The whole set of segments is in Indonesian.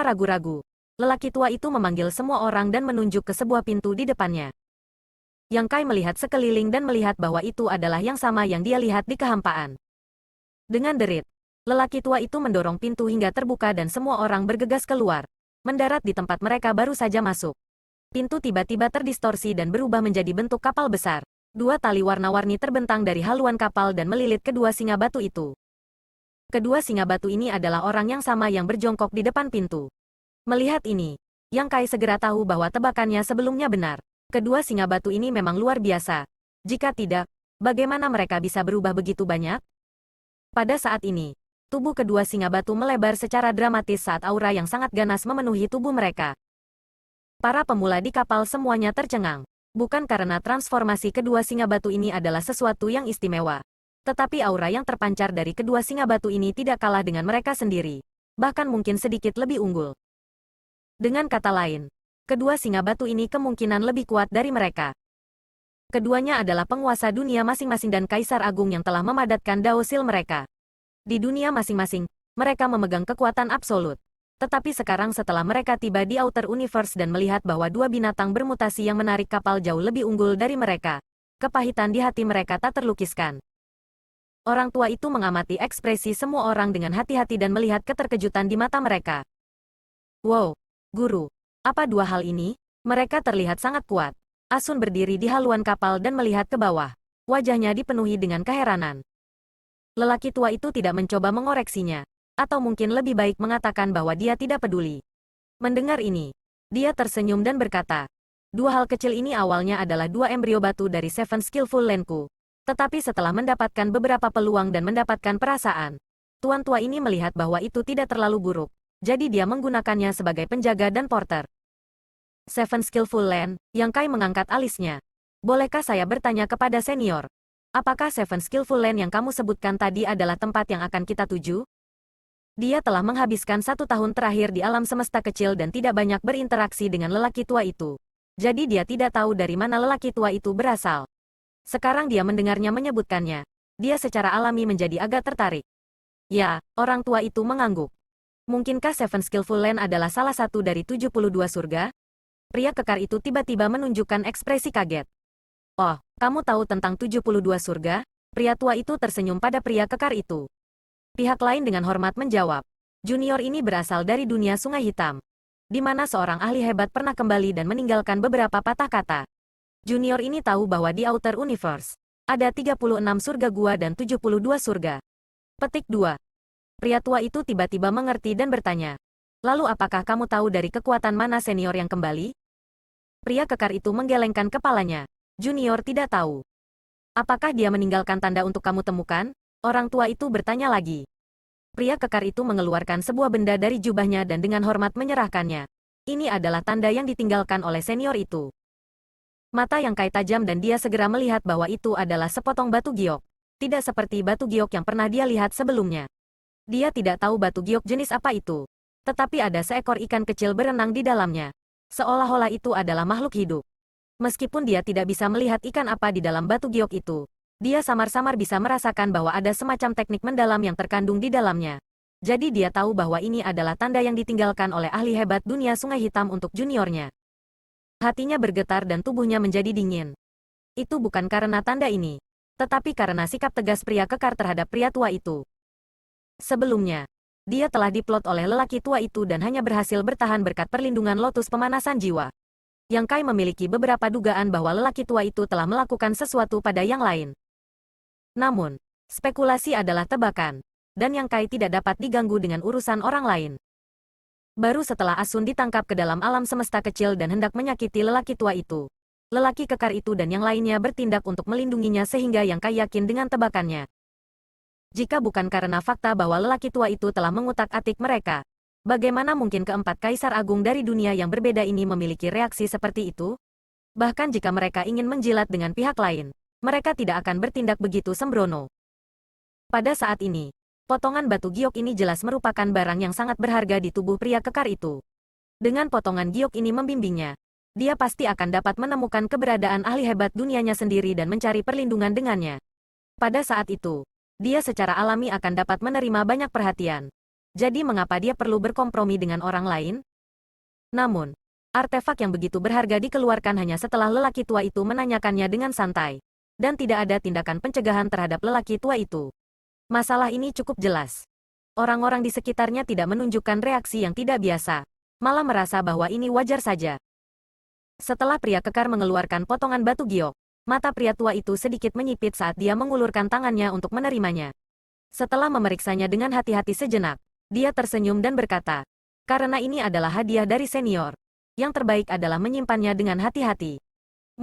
Ragu-ragu. Lelaki tua itu memanggil semua orang dan menunjuk ke sebuah pintu di depannya. Yang Kai melihat sekeliling dan melihat bahwa itu adalah yang sama yang dia lihat di kehampaan. Dengan derit, lelaki tua itu mendorong pintu hingga terbuka dan semua orang bergegas keluar, mendarat di tempat mereka baru saja masuk. Pintu tiba-tiba terdistorsi dan berubah menjadi bentuk kapal besar. Dua tali warna-warni terbentang dari haluan kapal dan melilit kedua singa batu itu. Kedua singa batu ini adalah orang yang sama yang berjongkok di depan pintu. Melihat ini, Yang Kai segera tahu bahwa tebakannya sebelumnya benar. Kedua singa batu ini memang luar biasa. Jika tidak, bagaimana mereka bisa berubah begitu banyak? Pada saat ini, tubuh kedua singa batu melebar secara dramatis saat aura yang sangat ganas memenuhi tubuh mereka. Para pemula di kapal semuanya tercengang. Bukan karena transformasi kedua singa batu ini adalah sesuatu yang istimewa. Tetapi aura yang terpancar dari kedua singa batu ini tidak kalah dengan mereka sendiri. Bahkan mungkin sedikit lebih unggul. Dengan kata lain, kedua singa batu ini kemungkinan lebih kuat dari mereka. Keduanya adalah penguasa dunia masing-masing dan kaisar agung yang telah memadatkan Dao Sil mereka. Di dunia masing-masing, mereka memegang kekuatan absolut. Tetapi sekarang setelah mereka tiba di Outer Universe dan melihat bahwa dua binatang bermutasi yang menarik kapal jauh lebih unggul dari mereka, kepahitan di hati mereka tak terlukiskan. Orang tua itu mengamati ekspresi semua orang dengan hati-hati dan melihat keterkejutan di mata mereka. Wow, guru, apa dua hal ini? Mereka terlihat sangat kuat. Asun berdiri di haluan kapal dan melihat ke bawah. Wajahnya dipenuhi dengan keheranan. Lelaki tua itu tidak mencoba mengoreksinya. Atau mungkin lebih baik mengatakan bahwa dia tidak peduli. Mendengar ini, dia tersenyum dan berkata, dua hal kecil ini awalnya adalah dua embrio batu dari Seven Skillful Landku. Tetapi setelah mendapatkan beberapa peluang dan mendapatkan perasaan, tuan tua ini melihat bahwa itu tidak terlalu buruk. Jadi dia menggunakannya sebagai penjaga dan porter. Seven Skillful Land, Yang Kai mengangkat alisnya. Bolehkah saya bertanya kepada senior? Apakah Seven Skillful Land yang kamu sebutkan tadi adalah tempat yang akan kita tuju? Dia telah menghabiskan 1 tahun terakhir di alam semesta kecil dan tidak banyak berinteraksi dengan lelaki tua itu. Jadi dia tidak tahu dari mana lelaki tua itu berasal. Sekarang dia mendengarnya menyebutkannya. Dia secara alami menjadi agak tertarik. Ya, orang tua itu mengangguk. Mungkinkah Seven Skillful Land adalah salah satu dari 72 surga? Pria kekar itu tiba-tiba menunjukkan ekspresi kaget. Oh, kamu tahu tentang 72 surga? Pria tua itu tersenyum pada pria kekar itu. Pihak lain dengan hormat menjawab. Junior ini berasal dari dunia Sungai Hitam, di mana seorang ahli hebat pernah kembali dan meninggalkan beberapa patah kata. Junior ini tahu bahwa di Outer Universe, ada 36 surga gua dan 72 surga. Petik 2. Pria tua itu tiba-tiba mengerti dan bertanya. Lalu apakah kamu tahu dari kekuatan mana senior yang kembali? Pria kekar itu menggelengkan kepalanya. Junior tidak tahu. Apakah dia meninggalkan tanda untuk kamu temukan? Orang tua itu bertanya lagi. Pria kekar itu mengeluarkan sebuah benda dari jubahnya dan dengan hormat menyerahkannya. Ini adalah tanda yang ditinggalkan oleh senior itu. Mata Yang Kai tajam dan dia segera melihat bahwa itu adalah sepotong batu giok. Tidak seperti batu giok yang pernah dia lihat sebelumnya. Dia tidak tahu batu giok jenis apa itu. Tetapi ada seekor ikan kecil berenang di dalamnya. Seolah-olah itu adalah makhluk hidup. Meskipun dia tidak bisa melihat ikan apa di dalam batu giok itu, dia samar-samar bisa merasakan bahwa ada semacam teknik mendalam yang terkandung di dalamnya. Jadi dia tahu bahwa ini adalah tanda yang ditinggalkan oleh ahli hebat dunia Sungai Hitam untuk juniornya. Hatinya bergetar dan tubuhnya menjadi dingin. Itu bukan karena tanda ini, tetapi karena sikap tegas pria kekar terhadap pria tua itu. Sebelumnya, dia telah diplot oleh lelaki tua itu dan hanya berhasil bertahan berkat perlindungan lotus pemanasan jiwa. Yang Kai memiliki beberapa dugaan bahwa lelaki tua itu telah melakukan sesuatu pada yang lain. Namun, spekulasi adalah tebakan, dan Yang Kai tidak dapat diganggu dengan urusan orang lain. Baru setelah Asun ditangkap ke dalam alam semesta kecil dan hendak menyakiti lelaki tua itu, lelaki kekar itu dan yang lainnya bertindak untuk melindunginya sehingga Yang Kai yakin dengan tebakannya. Jika bukan karena fakta bahwa lelaki tua itu telah mengutak-atik mereka, bagaimana mungkin keempat kaisar agung dari dunia yang berbeda ini memiliki reaksi seperti itu? Bahkan jika mereka ingin menjilat dengan pihak lain, mereka tidak akan bertindak begitu sembrono. Pada saat ini, potongan batu giok ini jelas merupakan barang yang sangat berharga di tubuh pria kekar itu. Dengan potongan giok ini membimbingnya, dia pasti akan dapat menemukan keberadaan ahli hebat dunianya sendiri dan mencari perlindungan dengannya. Pada saat itu, dia secara alami akan dapat menerima banyak perhatian. Jadi mengapa dia perlu berkompromi dengan orang lain? Namun, artefak yang begitu berharga dikeluarkan hanya setelah lelaki tua itu menanyakannya dengan santai. Dan tidak ada tindakan pencegahan terhadap lelaki tua itu. Masalah ini cukup jelas. Orang-orang di sekitarnya tidak menunjukkan reaksi yang tidak biasa. Malah merasa bahwa ini wajar saja. Setelah pria kekar mengeluarkan potongan batu giok, mata pria tua itu sedikit menyipit saat dia mengulurkan tangannya untuk menerimanya. Setelah memeriksanya dengan hati-hati sejenak, dia tersenyum dan berkata, "Karena ini adalah hadiah dari senior. Yang terbaik adalah menyimpannya dengan hati-hati.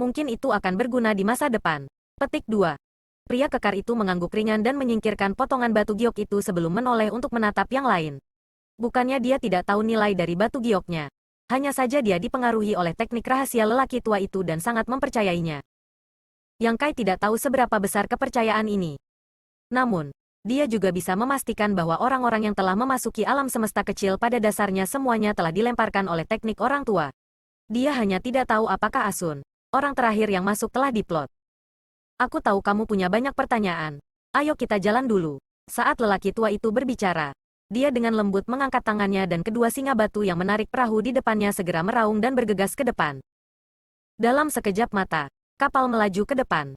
Mungkin itu akan berguna di masa depan." Petik 2. Pria kekar itu mengangguk ringan dan menyingkirkan potongan batu giok itu sebelum menoleh untuk menatap yang lain. Bukannya dia tidak tahu nilai dari batu gioknya. Hanya saja dia dipengaruhi oleh teknik rahasia lelaki tua itu dan sangat mempercayainya. Yang Kai tidak tahu seberapa besar kepercayaan ini. Namun, dia juga bisa memastikan bahwa orang-orang yang telah memasuki alam semesta kecil pada dasarnya semuanya telah dilemparkan oleh teknik orang tua. Dia hanya tidak tahu apakah Asun, orang terakhir yang masuk, telah diplot. "Aku tahu kamu punya banyak pertanyaan. Ayo kita jalan dulu." Saat lelaki tua itu berbicara, dia dengan lembut mengangkat tangannya dan kedua singa batu yang menarik perahu di depannya segera meraung dan bergegas ke depan. Dalam sekejap mata, kapal melaju ke depan.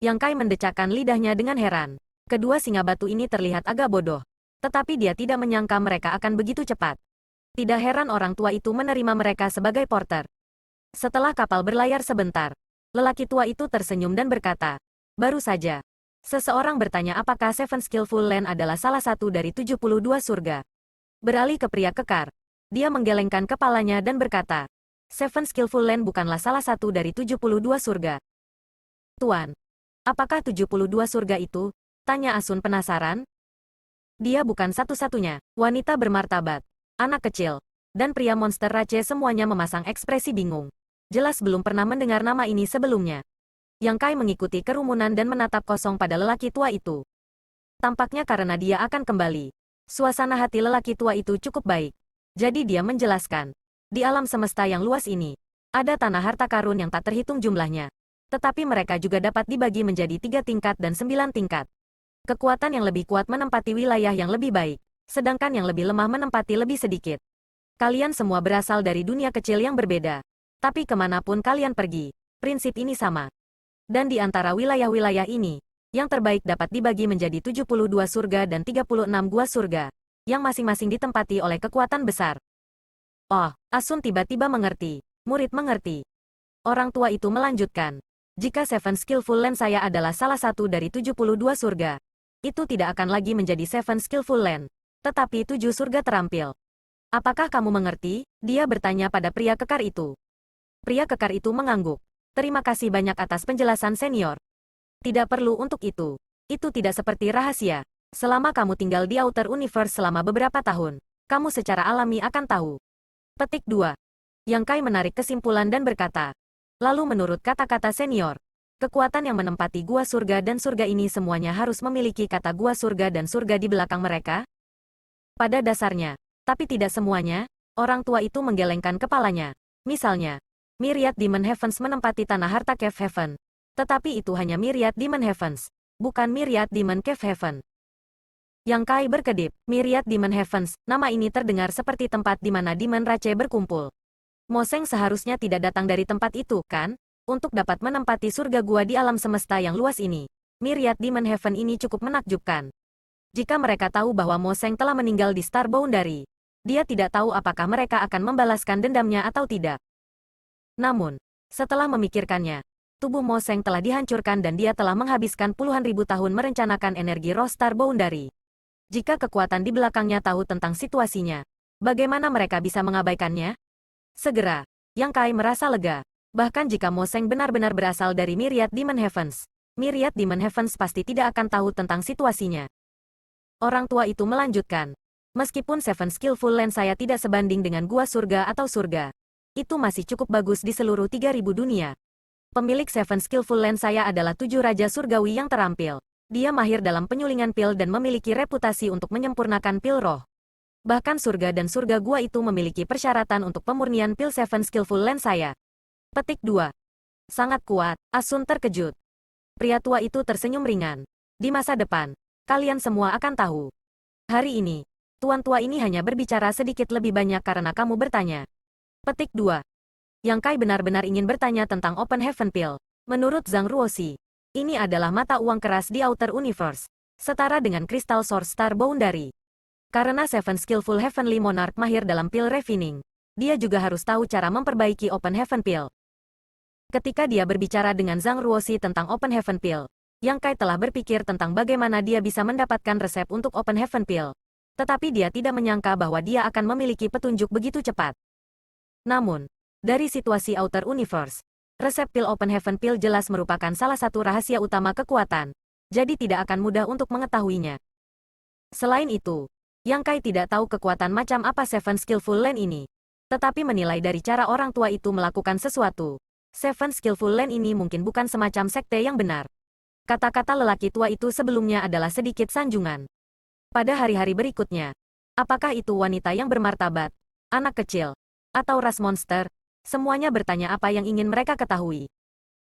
Yang Kai mendecakkan lidahnya dengan heran. Kedua singa batu ini terlihat agak bodoh. Tetapi dia tidak menyangka mereka akan begitu cepat. Tidak heran orang tua itu menerima mereka sebagai porter. Setelah kapal berlayar sebentar, lelaki tua itu tersenyum dan berkata, "Baru saja. Seseorang bertanya apakah Seven Skillful Land adalah salah satu dari 72 surga." Beralih ke pria kekar, dia menggelengkan kepalanya dan berkata, "Seven Skillful Land bukanlah salah satu dari 72 surga. Tuan, apakah 72 surga itu?" tanya Asun penasaran. Dia bukan satu-satunya. Wanita bermartabat, anak kecil, dan pria monster Rache semuanya memasang ekspresi bingung. Jelas belum pernah mendengar nama ini sebelumnya. Yang Kai mengikuti kerumunan dan menatap kosong pada lelaki tua itu. Tampaknya karena dia akan kembali. Suasana hati lelaki tua itu cukup baik. Jadi dia menjelaskan, di alam semesta yang luas ini, ada tanah harta karun yang tak terhitung jumlahnya. Tetapi mereka juga dapat dibagi menjadi 3 tingkat dan 9 tingkat. Kekuatan yang lebih kuat menempati wilayah yang lebih baik, sedangkan yang lebih lemah menempati lebih sedikit. Kalian semua berasal dari dunia kecil yang berbeda. Tapi kemanapun kalian pergi, prinsip ini sama. Dan di antara wilayah-wilayah ini, yang terbaik dapat dibagi menjadi 72 surga dan 36 gua surga, yang masing-masing ditempati oleh kekuatan besar. Oh, Asun tiba-tiba mengerti. Murid mengerti. Orang tua itu melanjutkan, "Jika Seven Skillful Land saya adalah salah satu dari 72 surga, itu tidak akan lagi menjadi Seven Skillful Land, tetapi 7 surga terampil." "Apakah kamu mengerti?" dia bertanya pada pria kekar itu. Pria kekar itu mengangguk. "Terima kasih banyak atas penjelasan senior. Tidak perlu untuk itu. Itu tidak seperti rahasia. Selama kamu tinggal di Outer Universe selama beberapa tahun, kamu secara alami akan tahu." Petik 2. Yang Kai menarik kesimpulan dan berkata, "Lalu menurut kata-kata senior, kekuatan yang menempati gua surga dan surga ini semuanya harus memiliki kata gua surga dan surga di belakang mereka?" Pada dasarnya, tapi tidak semuanya. Orang tua itu menggelengkan kepalanya. Misalnya, Myriad Demon Heavens menempati tanah harta Cave Heaven. Tetapi itu hanya Myriad Demon Heavens, bukan Myriad Demon Cave Heaven. Yang Kai berkedip. Myriad Demon Heavens, nama ini terdengar seperti tempat di mana Demon Rache berkumpul. Moseng seharusnya tidak datang dari tempat itu, kan? Untuk dapat menempati surga gua di alam semesta yang luas ini. Myriad Demon Heaven ini cukup menakjubkan. Jika mereka tahu bahwa Moseng telah meninggal di Star Boundary, dia tidak tahu apakah mereka akan membalaskan dendamnya atau tidak. Namun, setelah memikirkannya, tubuh Moseng telah dihancurkan dan dia telah menghabiskan puluhan ribu tahun merencanakan energi roh Star Boundary. Jika kekuatan di belakangnya tahu tentang situasinya, bagaimana mereka bisa mengabaikannya? Segera, Yang Kai merasa lega. Bahkan jika Moseng benar-benar berasal dari Myriad Demon Heavens, Myriad Demon Heavens pasti tidak akan tahu tentang situasinya. Orang tua itu melanjutkan, "Meskipun Seven Skillful Land saya tidak sebanding dengan gua surga atau surga, itu masih cukup bagus di seluruh 3000 dunia. Pemilik Seven Skillful Land saya adalah 7 raja surgawi yang terampil. Dia mahir dalam penyulingan pil dan memiliki reputasi untuk menyempurnakan pil roh. Bahkan surga dan surga gua itu memiliki persyaratan untuk pemurnian pil Seven Skillful Land saya." Petik 2. Sangat kuat. Asun terkejut. Pria tua itu tersenyum ringan. "Di masa depan, kalian semua akan tahu. Hari ini, Tuan tua ini hanya berbicara sedikit lebih banyak karena kamu bertanya. Petik 2. Yang Kai benar-benar ingin bertanya tentang Open Heaven Pill. Menurut Zhang Ruoxi, ini adalah mata uang keras di Outer Universe, setara dengan Crystal Source Star Boundary. Karena Seven Skillful Heavenly Monarch mahir dalam pill refining, dia juga harus tahu cara memperbaiki Open Heaven Pill. Ketika dia berbicara dengan Zhang Ruoxi tentang Open Heaven Pill, Yang Kai telah berpikir tentang bagaimana dia bisa mendapatkan resep untuk Open Heaven Pill. Tetapi dia tidak menyangka bahwa dia akan memiliki petunjuk begitu cepat. Namun, dari situasi Outer Universe, resep pil Open Heaven Pill jelas merupakan salah satu rahasia utama kekuatan, jadi tidak akan mudah untuk mengetahuinya. Selain itu, Yang Kai tidak tahu kekuatan macam apa Seven Skillful Land ini, tetapi menilai dari cara orang tua itu melakukan sesuatu, Seven Skillful Land ini mungkin bukan semacam sekte yang benar. Kata-kata lelaki tua itu sebelumnya adalah sedikit sanjungan. Pada hari-hari berikutnya, apakah itu wanita yang bermartabat, anak kecil, atau ras monster, semuanya bertanya apa yang ingin mereka ketahui.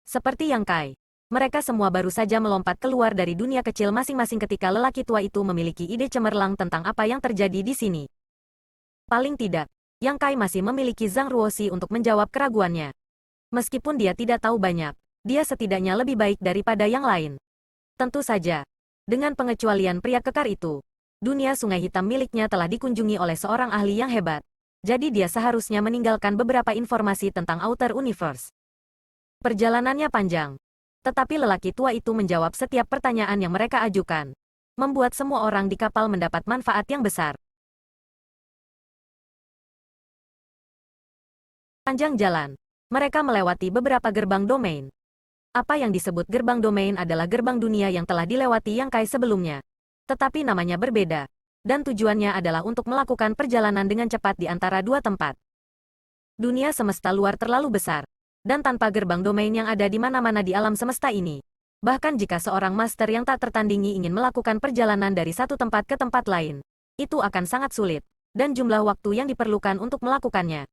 Seperti Yang Kai, mereka semua baru saja melompat keluar dari dunia kecil masing-masing ketika lelaki tua itu memiliki ide cemerlang tentang apa yang terjadi di sini. Paling tidak, Yang Kai masih memiliki Zhang Ruoxi untuk menjawab keraguannya. Meskipun dia tidak tahu banyak, dia setidaknya lebih baik daripada yang lain. Tentu saja, dengan pengecualian pria kekar itu, dunia sungai hitam miliknya telah dikunjungi oleh seorang ahli yang hebat. Jadi dia seharusnya meninggalkan beberapa informasi tentang Outer Universe. Perjalanannya panjang, tetapi lelaki tua itu menjawab setiap pertanyaan yang mereka ajukan, membuat semua orang di kapal mendapat manfaat yang besar. Panjang jalan, mereka melewati beberapa gerbang domain. Apa yang disebut gerbang domain adalah gerbang dunia yang telah dilewati Yang Kai sebelumnya. Tetapi namanya berbeda, dan tujuannya adalah untuk melakukan perjalanan dengan cepat di antara dua tempat. Dunia semesta luar terlalu besar, dan tanpa gerbang domain yang ada di mana-mana di alam semesta ini. Bahkan jika seorang master yang tak tertandingi ingin melakukan perjalanan dari satu tempat ke tempat lain, itu akan sangat sulit, dan jumlah waktu yang diperlukan untuk melakukannya.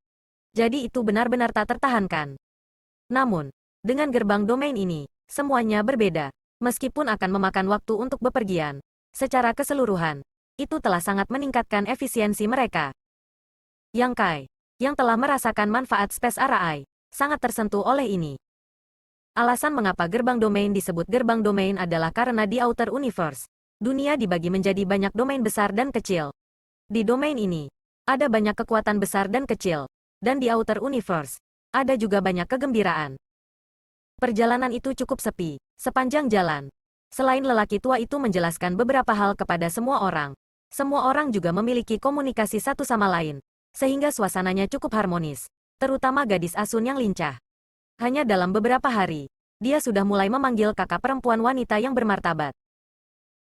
Jadi itu benar-benar tak tertahankan. Namun, dengan gerbang domain ini, semuanya berbeda. Meskipun akan memakan waktu untuk bepergian, secara keseluruhan, itu telah sangat meningkatkan efisiensi mereka. Yang Kai, yang telah merasakan manfaat Space Arai, sangat tersentuh oleh ini. Alasan mengapa gerbang domain disebut gerbang domain adalah karena di Outer Universe, dunia dibagi menjadi banyak domain besar dan kecil. Di domain ini, ada banyak kekuatan besar dan kecil, dan di Outer Universe, ada juga banyak kegembiraan. Perjalanan itu cukup sepi, sepanjang jalan. Selain lelaki tua itu menjelaskan beberapa hal kepada semua orang juga memiliki komunikasi satu sama lain, sehingga suasananya cukup harmonis, terutama gadis Asun yang lincah. Hanya dalam beberapa hari, dia sudah mulai memanggil kakak perempuan wanita yang bermartabat.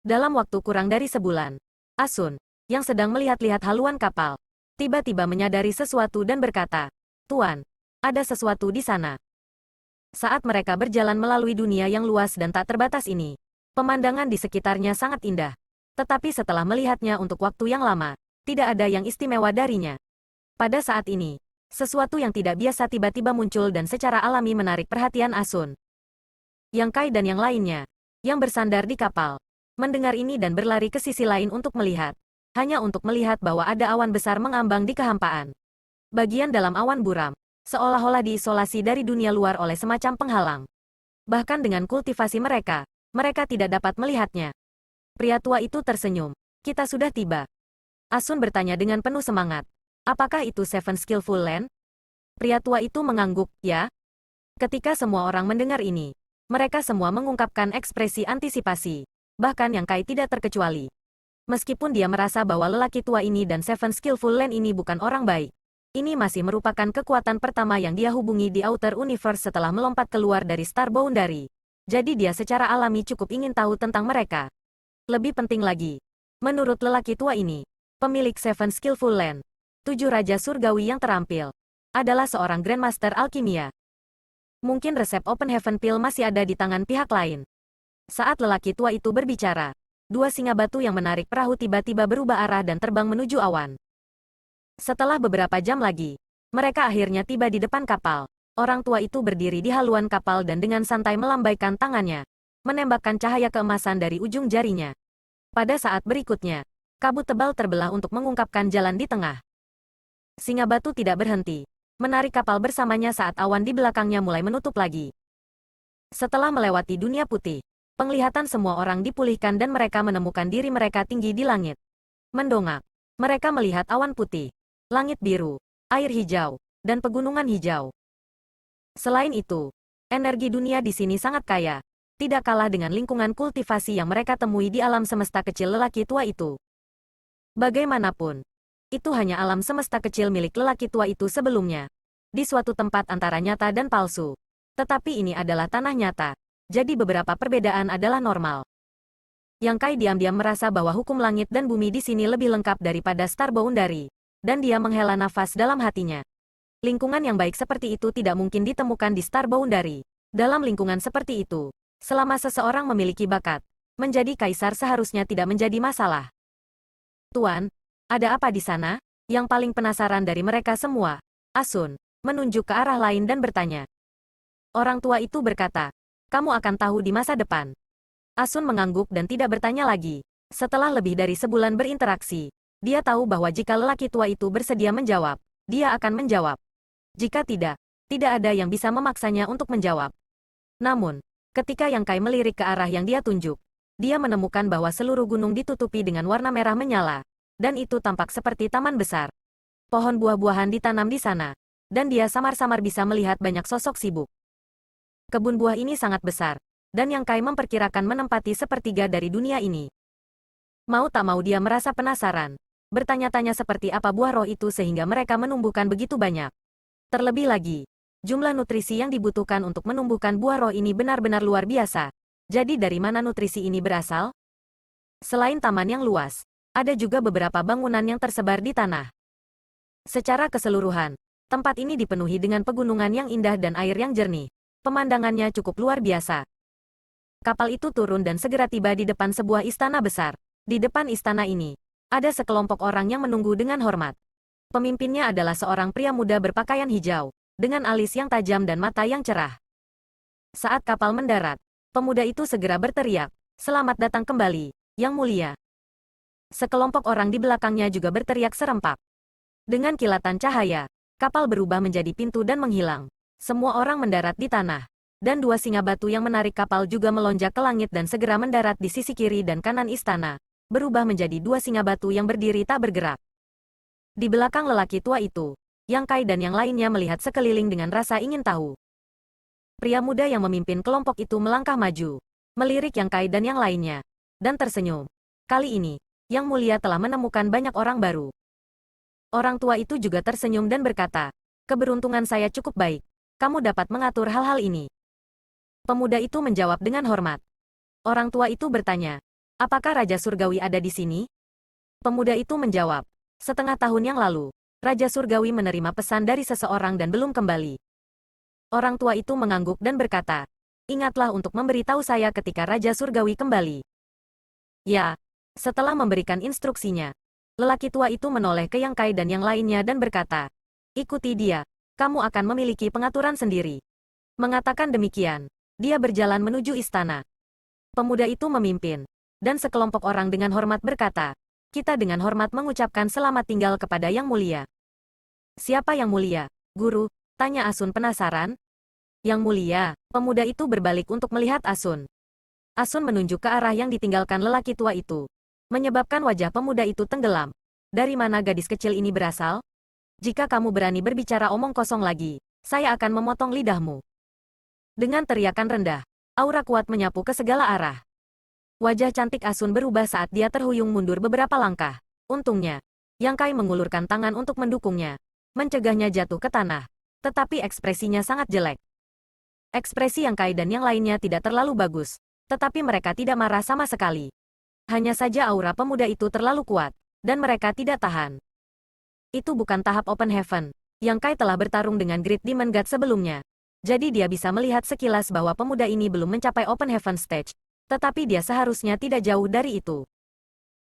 Dalam waktu kurang dari sebulan, Asun, yang sedang melihat-lihat haluan kapal, tiba-tiba menyadari sesuatu dan berkata, "Tuan, ada sesuatu di sana." Saat mereka berjalan melalui dunia yang luas dan tak terbatas ini, pemandangan di sekitarnya sangat indah. Tetapi setelah melihatnya untuk waktu yang lama, tidak ada yang istimewa darinya. Pada saat ini, sesuatu yang tidak biasa tiba-tiba muncul dan secara alami menarik perhatian Asun. Yang Kai dan yang lainnya, yang bersandar di kapal, mendengar ini dan berlari ke sisi lain untuk melihat. Hanya untuk melihat bahwa ada awan besar mengambang di kehampaan. Bagian dalam awan buram, seolah-olah diisolasi dari dunia luar oleh semacam penghalang. Bahkan dengan kultivasi mereka tidak dapat melihatnya. Pria tua itu tersenyum. "Kita sudah tiba." Asun bertanya dengan penuh semangat. "Apakah itu Seven Skillful Land?" Pria tua itu mengangguk, "Ya." Ketika semua orang mendengar ini, mereka semua mengungkapkan ekspresi antisipasi. Bahkan Yang Kai tidak terkecuali. Meskipun dia merasa bahwa lelaki tua ini dan Seven Skillful Land ini bukan orang baik, ini masih merupakan kekuatan pertama yang dia hubungi di Outer Universe setelah melompat keluar dari Star Boundary. Jadi dia secara alami cukup ingin tahu tentang mereka. Lebih penting lagi, menurut lelaki tua ini, pemilik Seven Skillful Land, 7 Raja Surgawi yang terampil, adalah seorang Grandmaster Alkimia. Mungkin resep Open Heaven Pill masih ada di tangan pihak lain. Saat lelaki tua itu berbicara, 2 singa batu yang menarik perahu tiba-tiba berubah arah dan terbang menuju awan. Setelah beberapa jam lagi, mereka akhirnya tiba di depan kapal. Orang tua itu berdiri di haluan kapal dan dengan santai melambaikan tangannya, menembakkan cahaya keemasan dari ujung jarinya. Pada saat berikutnya, Kabut tebal terbelah untuk mengungkapkan jalan di tengah. Singa batu tidak berhenti, menarik kapal bersamanya saat awan di belakangnya mulai menutup lagi. Setelah melewati dunia putih, penglihatan semua orang dipulihkan dan mereka menemukan diri mereka tinggi di langit. Mendongak, mereka melihat awan putih, langit biru, air hijau, dan pegunungan hijau. Selain itu, energi dunia di sini sangat kaya, tidak kalah dengan lingkungan kultivasi yang mereka temui di alam semesta kecil lelaki tua itu. Bagaimanapun, itu hanya alam semesta kecil milik lelaki tua itu sebelumnya, di suatu tempat antara nyata dan palsu. Tetapi ini adalah tanah nyata, jadi beberapa perbedaan adalah normal. Yang Kai diam-diam merasa bahwa hukum langit dan bumi di sini lebih lengkap daripada Star Boundary, dan dia menghela nafas dalam hatinya. Lingkungan yang baik seperti itu tidak mungkin ditemukan di Star Boundary. Dalam lingkungan seperti itu, selama seseorang memiliki bakat, menjadi kaisar seharusnya tidak menjadi masalah. Tuan, ada apa di sana? Yang paling penasaran dari mereka semua, Asun, menunjuk ke arah lain dan bertanya. Orang tua itu berkata, kamu akan tahu di masa depan. Asun mengangguk dan tidak bertanya lagi. Setelah lebih dari sebulan berinteraksi, dia tahu bahwa jika lelaki tua itu bersedia menjawab, dia akan menjawab. Jika tidak, tidak ada yang bisa memaksanya untuk menjawab. Namun, ketika Yang Kai melirik ke arah yang dia tunjuk, dia menemukan bahwa seluruh gunung ditutupi dengan warna merah menyala. Dan itu tampak seperti taman besar. Pohon buah-buahan ditanam di sana. Dan dia samar-samar bisa melihat banyak sosok sibuk. Kebun buah ini sangat besar. Dan Yang Kai memperkirakan menempati sepertiga dari dunia ini. Mau tak mau dia merasa penasaran. Bertanya-tanya seperti apa buah roh itu sehingga mereka menumbuhkan begitu banyak. Terlebih lagi, jumlah nutrisi yang dibutuhkan untuk menumbuhkan buah roh ini benar-benar luar biasa. Jadi dari mana nutrisi ini berasal? Selain taman yang luas, ada juga beberapa bangunan yang tersebar di tanah. Secara keseluruhan, tempat ini dipenuhi dengan pegunungan yang indah dan air yang jernih. Pemandangannya cukup luar biasa. Kapal itu turun dan segera tiba di depan sebuah istana besar. Di depan istana ini, ada sekelompok orang yang menunggu dengan hormat. Pemimpinnya adalah seorang pria muda berpakaian hijau, dengan alis yang tajam dan mata yang cerah. Saat kapal mendarat, pemuda itu segera berteriak, "Selamat datang kembali, Yang Mulia." Sekelompok orang di belakangnya juga berteriak serempak. Dengan kilatan cahaya, kapal berubah menjadi pintu dan menghilang. Semua orang mendarat di tanah. Dan dua singa batu yang menarik kapal juga melonjak ke langit dan segera mendarat di sisi kiri dan kanan istana, berubah menjadi dua singa batu yang berdiri tak bergerak. Di belakang lelaki tua itu, Yang Kai dan yang lainnya melihat sekeliling dengan rasa ingin tahu. Pria muda yang memimpin kelompok itu melangkah maju, melirik Yang Kai dan yang lainnya, dan tersenyum. Kali ini, Yang Mulia telah menemukan banyak orang baru. Orang tua itu juga tersenyum dan berkata, "Keberuntungan saya cukup baik. Kamu dapat mengatur hal-hal ini." Pemuda itu menjawab dengan hormat. Orang tua itu bertanya, "Apakah Raja Surgawi ada di sini?" Pemuda itu menjawab, "Setengah tahun yang lalu, Raja Surgawi menerima pesan dari seseorang dan belum kembali." Orang tua itu mengangguk dan berkata, "Ingatlah untuk memberitahu saya ketika Raja Surgawi kembali." Ya, setelah memberikan instruksinya, lelaki tua itu menoleh ke Yang Kai dan yang lainnya dan berkata, "Ikuti dia, kamu akan memiliki pengaturan sendiri." Mengatakan demikian, dia berjalan menuju istana. Pemuda itu memimpin, dan sekelompok orang dengan hormat berkata, "Kita dengan hormat mengucapkan selamat tinggal kepada Yang Mulia." "Siapa Yang Mulia, Guru?" tanya Asun penasaran. "Yang Mulia." Pemuda itu berbalik untuk melihat Asun. Asun menunjuk ke arah yang ditinggalkan lelaki tua itu, menyebabkan wajah pemuda itu tenggelam. "Dari mana gadis kecil ini berasal? Jika kamu berani berbicara omong kosong lagi, saya akan memotong lidahmu." Dengan teriakan rendah, aura kuat menyapu ke segala arah. Wajah cantik Asun berubah saat dia terhuyung mundur beberapa langkah. Untungnya, Yang Kai mengulurkan tangan untuk mendukungnya, mencegahnya jatuh ke tanah. Tetapi ekspresinya sangat jelek. Ekspresi Yang Kai dan yang lainnya tidak terlalu bagus, tetapi mereka tidak marah sama sekali. Hanya saja aura pemuda itu terlalu kuat, dan mereka tidak tahan. Itu bukan tahap Open Heaven. Yang Kai telah bertarung dengan Great Demon God sebelumnya. Jadi dia bisa melihat sekilas bahwa pemuda ini belum mencapai Open Heaven Stage. Tetapi dia seharusnya tidak jauh dari itu.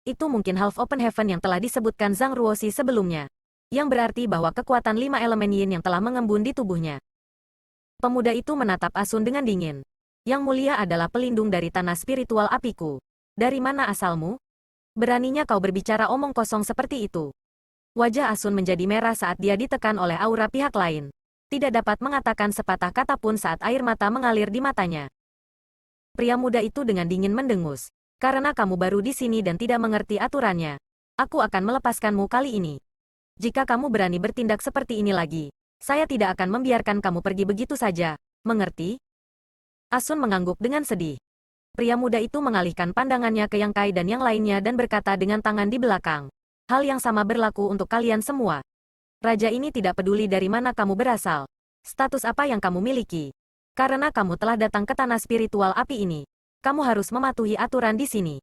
Itu mungkin Half Open Heaven yang telah disebutkan Zhang Ruoxi sebelumnya. Yang berarti bahwa kekuatan 5 elemen yin yang telah mengembun di tubuhnya. Pemuda itu menatap Asun dengan dingin. "Yang Mulia adalah pelindung dari tanah spiritual apiku. Dari mana asalmu?" Beraninya kau berbicara omong kosong seperti itu. Wajah Asun menjadi merah saat dia ditekan oleh aura pihak lain. Tidak dapat mengatakan sepatah kata pun saat air mata mengalir di matanya. Pria muda itu dengan dingin mendengus. Karena kamu baru di sini dan tidak mengerti aturannya, aku akan melepaskanmu kali ini. Jika kamu berani bertindak seperti ini lagi, saya tidak akan membiarkan kamu pergi begitu saja, mengerti? Asun mengangguk dengan sedih. Pria muda itu mengalihkan pandangannya ke Yang Kai dan yang lainnya dan berkata dengan tangan di belakang. Hal yang sama berlaku untuk kalian semua. Raja ini tidak peduli dari mana kamu berasal. Status apa yang kamu miliki. Karena kamu telah datang ke tanah spiritual api ini, kamu harus mematuhi aturan di sini.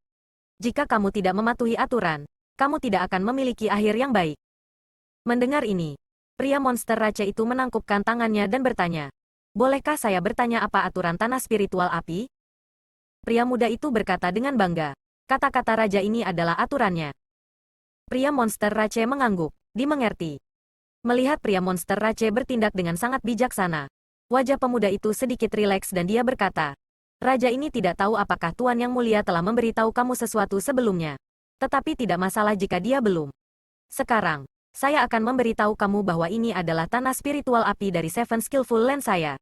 Jika kamu tidak mematuhi aturan, kamu tidak akan memiliki akhir yang baik. Mendengar ini, pria monster raja itu menangkupkan tangannya dan bertanya, bolehkah saya bertanya apa aturan tanah spiritual api? Pria muda itu berkata dengan bangga, kata-kata raja ini adalah aturannya. Pria monster raja mengangguk, dimengerti. Melihat pria monster raja bertindak dengan sangat bijaksana, wajah pemuda itu sedikit rileks dan dia berkata, Raja ini tidak tahu apakah Tuan Yang Mulia telah memberitahu kamu sesuatu sebelumnya. Tetapi tidak masalah jika dia belum. Sekarang, saya akan memberitahu kamu bahwa ini adalah tanah spiritual api dari Seven Skillful Land saya.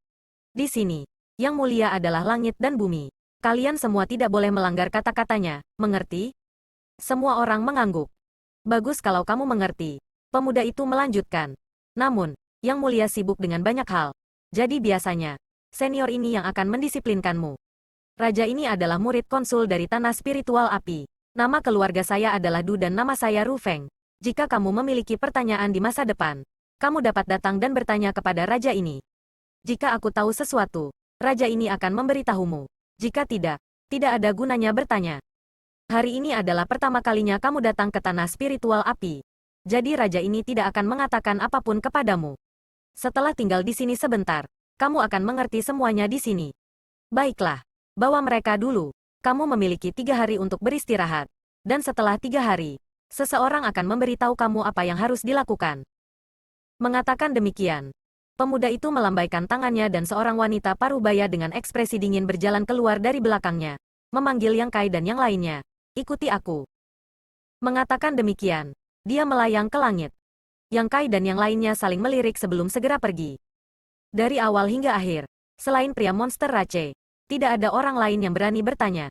Di sini, Yang Mulia adalah langit dan bumi. Kalian semua tidak boleh melanggar kata-katanya, mengerti? Semua orang mengangguk. Bagus kalau kamu mengerti. Pemuda itu melanjutkan. Namun, Yang Mulia sibuk dengan banyak hal. Jadi biasanya, senior ini yang akan mendisiplinkanmu. Raja ini adalah murid konsul dari tanah spiritual api. Nama keluarga saya adalah Du dan nama saya Ru Feng. Jika kamu memiliki pertanyaan di masa depan, kamu dapat datang dan bertanya kepada raja ini. Jika aku tahu sesuatu, raja ini akan memberitahumu. Jika tidak, tidak ada gunanya bertanya. Hari ini adalah pertama kalinya kamu datang ke tanah spiritual api. Jadi raja ini tidak akan mengatakan apapun kepadamu. Setelah tinggal di sini sebentar, kamu akan mengerti semuanya di sini. Baiklah, bawa mereka dulu. Kamu memiliki 3 hari untuk beristirahat. Dan setelah 3 hari, seseorang akan memberitahu kamu apa yang harus dilakukan. Mengatakan demikian, pemuda itu melambaikan tangannya dan seorang wanita parubaya dengan ekspresi dingin berjalan keluar dari belakangnya, memanggil Yang Kai dan yang lainnya. Ikuti aku. Mengatakan demikian, dia melayang ke langit. Yang Kai dan yang lainnya saling melirik sebelum segera pergi. Dari awal hingga akhir, selain pria monster Rache, tidak ada orang lain yang berani bertanya.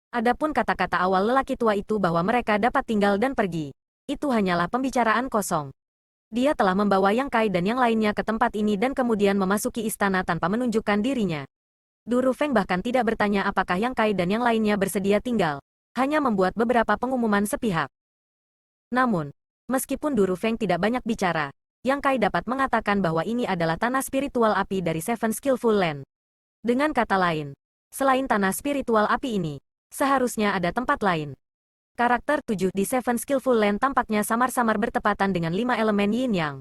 Adapun kata-kata awal lelaki tua itu bahwa mereka dapat tinggal dan pergi, itu hanyalah pembicaraan kosong. Dia telah membawa Yang Kai dan yang lainnya ke tempat ini dan kemudian memasuki istana tanpa menunjukkan dirinya. Du Rufeng bahkan tidak bertanya apakah Yang Kai dan yang lainnya bersedia tinggal, hanya membuat beberapa pengumuman sepihak. Namun, meskipun Du Rufeng tidak banyak bicara, Yang Kai dapat mengatakan bahwa ini adalah tanah spiritual api dari Seven Skillful Land. Dengan kata lain, selain tanah spiritual api ini, seharusnya ada tempat lain. Karakter 7 di Seven Skillful Land tampaknya samar-samar bertepatan dengan 5 elemen Yin Yang.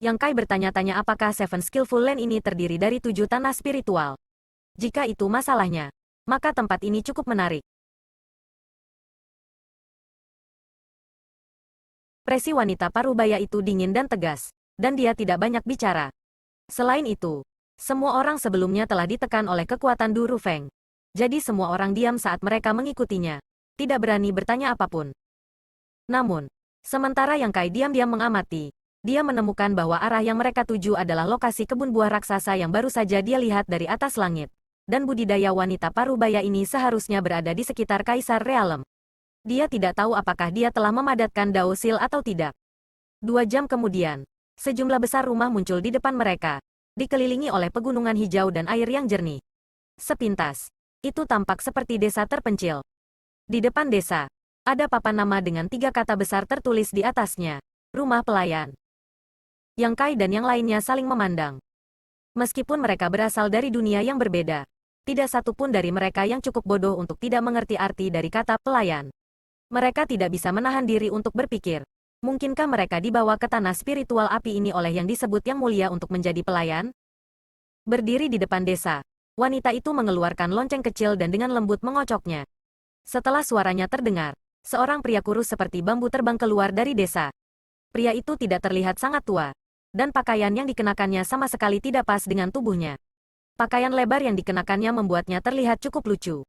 Yang Kai bertanya-tanya apakah Seven Skillful Land ini terdiri dari 7 tanah spiritual. Jika itu masalahnya, maka tempat ini cukup menarik. Presi wanita parubaya itu dingin dan tegas, dan dia tidak banyak bicara. Selain itu, semua orang sebelumnya telah ditekan oleh kekuatan Du Rufeng. Jadi semua orang diam saat mereka mengikutinya, tidak berani bertanya apapun. Namun, sementara Yang Kai diam-diam mengamati, dia menemukan bahwa arah yang mereka tuju adalah lokasi kebun buah raksasa yang baru saja dia lihat dari atas langit. Dan budidaya wanita parubaya ini seharusnya berada di sekitar Kaisar Realem. Dia tidak tahu apakah dia telah memadatkan Dao Sil atau tidak. 2 jam kemudian, sejumlah besar rumah muncul di depan mereka, dikelilingi oleh pegunungan hijau dan air yang jernih. Sepintas, itu tampak seperti desa terpencil. Di depan desa, ada papan nama dengan 3 kata besar tertulis di atasnya, Rumah Pelayan. Yang Kai dan yang lainnya saling memandang. Meskipun mereka berasal dari dunia yang berbeda, tidak satu pun dari mereka yang cukup bodoh untuk tidak mengerti arti dari kata pelayan. Mereka tidak bisa menahan diri untuk berpikir, mungkinkah mereka dibawa ke tanah spiritual api ini oleh yang disebut Yang Mulia untuk menjadi pelayan? Berdiri di depan desa, wanita itu mengeluarkan lonceng kecil dan dengan lembut mengocoknya. Setelah suaranya terdengar, seorang pria kurus seperti bambu terbang keluar dari desa. Pria itu tidak terlihat sangat tua, dan pakaian yang dikenakannya sama sekali tidak pas dengan tubuhnya. Pakaian lebar yang dikenakannya membuatnya terlihat cukup lucu.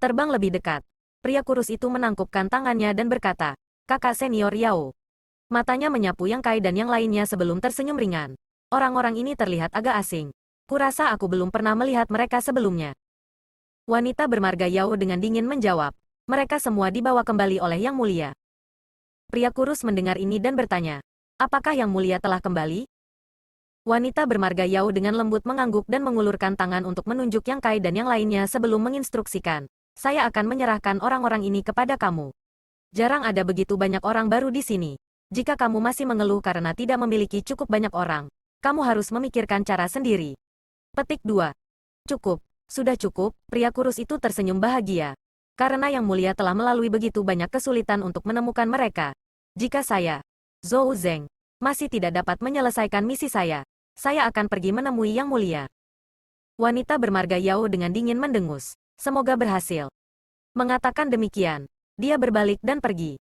Terbang lebih dekat. Pria kurus itu menangkupkan tangannya dan berkata, "Kakak senior Yao." Matanya menyapu Yang Kai dan yang lainnya sebelum tersenyum ringan. Orang-orang ini terlihat agak asing. Kurasa aku belum pernah melihat mereka sebelumnya. Wanita bermarga Yao dengan dingin menjawab. Mereka semua dibawa kembali oleh Yang Mulia. Pria kurus mendengar ini dan bertanya, "Apakah Yang Mulia telah kembali?" Wanita bermarga Yao dengan lembut mengangguk dan mengulurkan tangan untuk menunjuk Yang Kai dan yang lainnya sebelum menginstruksikan. "Saya akan menyerahkan orang-orang ini kepada kamu. Jarang ada begitu banyak orang baru di sini. Jika kamu masih mengeluh karena tidak memiliki cukup banyak orang, kamu harus memikirkan cara sendiri." Petik 2. Cukup. Sudah cukup, pria kurus itu tersenyum bahagia. Karena Yang Mulia telah melalui begitu banyak kesulitan untuk menemukan mereka. Jika saya, Zhou Zeng, masih tidak dapat menyelesaikan misi saya akan pergi menemui Yang Mulia. Wanita bermarga Yao dengan dingin mendengus. Semoga berhasil. Mengatakan demikian, dia berbalik dan pergi.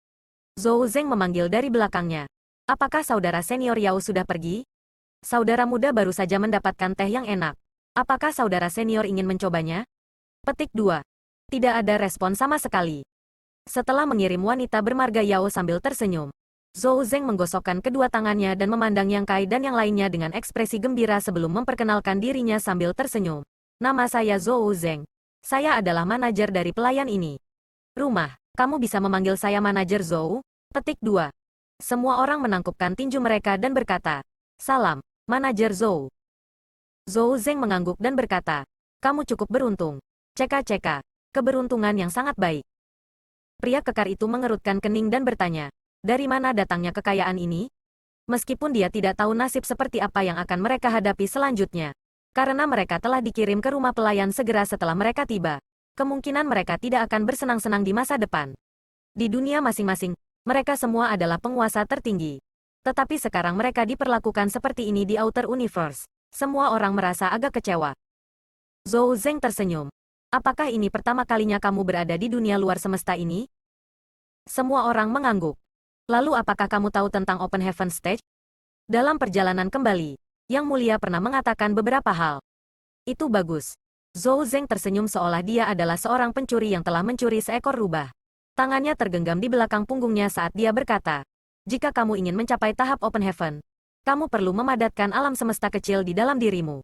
Zhou Zeng memanggil dari belakangnya. "Apakah saudara senior Yao sudah pergi? Saudara muda baru saja mendapatkan teh yang enak. Apakah saudara senior ingin mencobanya?" Petik 2. Tidak ada respon sama sekali. Setelah mengirim wanita bermarga Yao sambil tersenyum, Zhou Zeng menggosokkan kedua tangannya dan memandang Yang Kai dan yang lainnya dengan ekspresi gembira sebelum memperkenalkan dirinya sambil tersenyum. "Nama saya Zhou Zeng. Saya adalah manajer dari pelayan ini. Rumah, kamu bisa memanggil saya manajer Zhou?" Petik 2. Semua orang menangkupkan tinju mereka dan berkata, "Salam, manajer Zhou." Zhou Zeng mengangguk dan berkata, "Kamu cukup beruntung. Ceka-ceka, keberuntungan yang sangat baik." Pria kekar itu mengerutkan kening dan bertanya, "Dari mana datangnya kekayaan ini?" Meskipun dia tidak tahu nasib seperti apa yang akan mereka hadapi selanjutnya. Karena mereka telah dikirim ke rumah pelayan segera setelah mereka tiba. Kemungkinan mereka tidak akan bersenang-senang di masa depan. Di dunia masing-masing, mereka semua adalah penguasa tertinggi. Tetapi sekarang mereka diperlakukan seperti ini di Outer Universe. Semua orang merasa agak kecewa. Zhou Zeng tersenyum. "Apakah ini pertama kalinya kamu berada di dunia luar semesta ini?" Semua orang mengangguk. "Lalu apakah kamu tahu tentang Open Heaven Stage?" Dalam perjalanan kembali, Yang Mulia pernah mengatakan beberapa hal. "Itu bagus." Zhou Zeng tersenyum seolah dia adalah seorang pencuri yang telah mencuri seekor rubah. Tangannya tergenggam di belakang punggungnya saat dia berkata, "Jika kamu ingin mencapai tahap Open Heaven, kamu perlu memadatkan alam semesta kecil di dalam dirimu.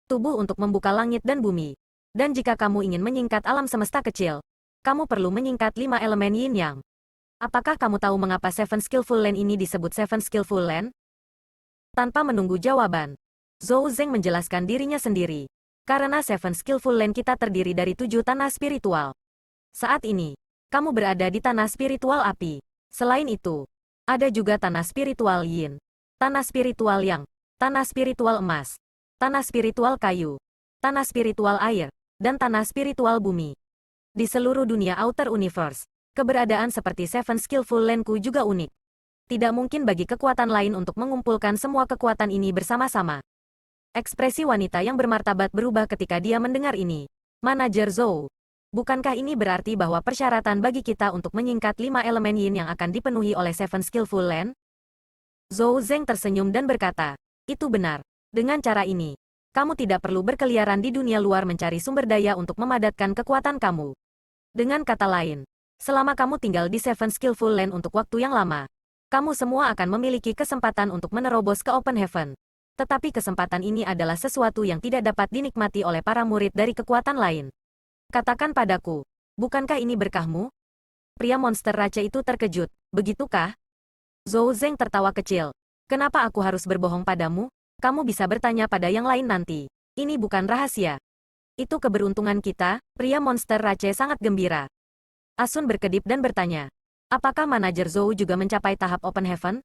Tubuh untuk membuka langit dan bumi. Dan jika kamu ingin menyingkat alam semesta kecil, kamu perlu menyingkat 5 elemen Yin Yang. Apakah kamu tahu mengapa Seven Skillful Land ini disebut Seven Skillful Land?" Tanpa menunggu jawaban, Zhou Zeng menjelaskan dirinya sendiri. "Karena Seven Skillful Land kita terdiri dari 7 tanah spiritual. Saat ini, kamu berada di tanah spiritual api. Selain itu, ada juga tanah spiritual yin, tanah spiritual yang, tanah spiritual emas, tanah spiritual kayu, tanah spiritual air, dan tanah spiritual bumi. Di seluruh dunia Outer Universe, keberadaan seperti Seven Skillful Landku juga unik. Tidak mungkin bagi kekuatan lain untuk mengumpulkan semua kekuatan ini bersama-sama." Ekspresi wanita yang bermartabat berubah ketika dia mendengar ini. "Manajer Zhou, bukankah ini berarti bahwa persyaratan bagi kita untuk menyingkat 5 elemen yin yang akan dipenuhi oleh Seven Skillful Land?" Zhou Zeng tersenyum dan berkata, "Itu benar. Dengan cara ini, kamu tidak perlu berkeliaran di dunia luar mencari sumber daya untuk memadatkan kekuatan kamu. Dengan kata lain, selama kamu tinggal di Seven Skillful Land untuk waktu yang lama, kamu semua akan memiliki kesempatan untuk menerobos ke Open Heaven. Tetapi kesempatan ini adalah sesuatu yang tidak dapat dinikmati oleh para murid dari kekuatan lain. Katakan padaku, bukankah ini berkahmu?" Pria monster raja itu terkejut. "Begitukah?" Zhou Zeng tertawa kecil. "Kenapa aku harus berbohong padamu? Kamu bisa bertanya pada yang lain nanti. Ini bukan rahasia." "Itu keberuntungan kita." Pria monster raja sangat gembira. Asun berkedip dan bertanya, "Apakah manajer Zhou juga mencapai tahap Open Heaven?"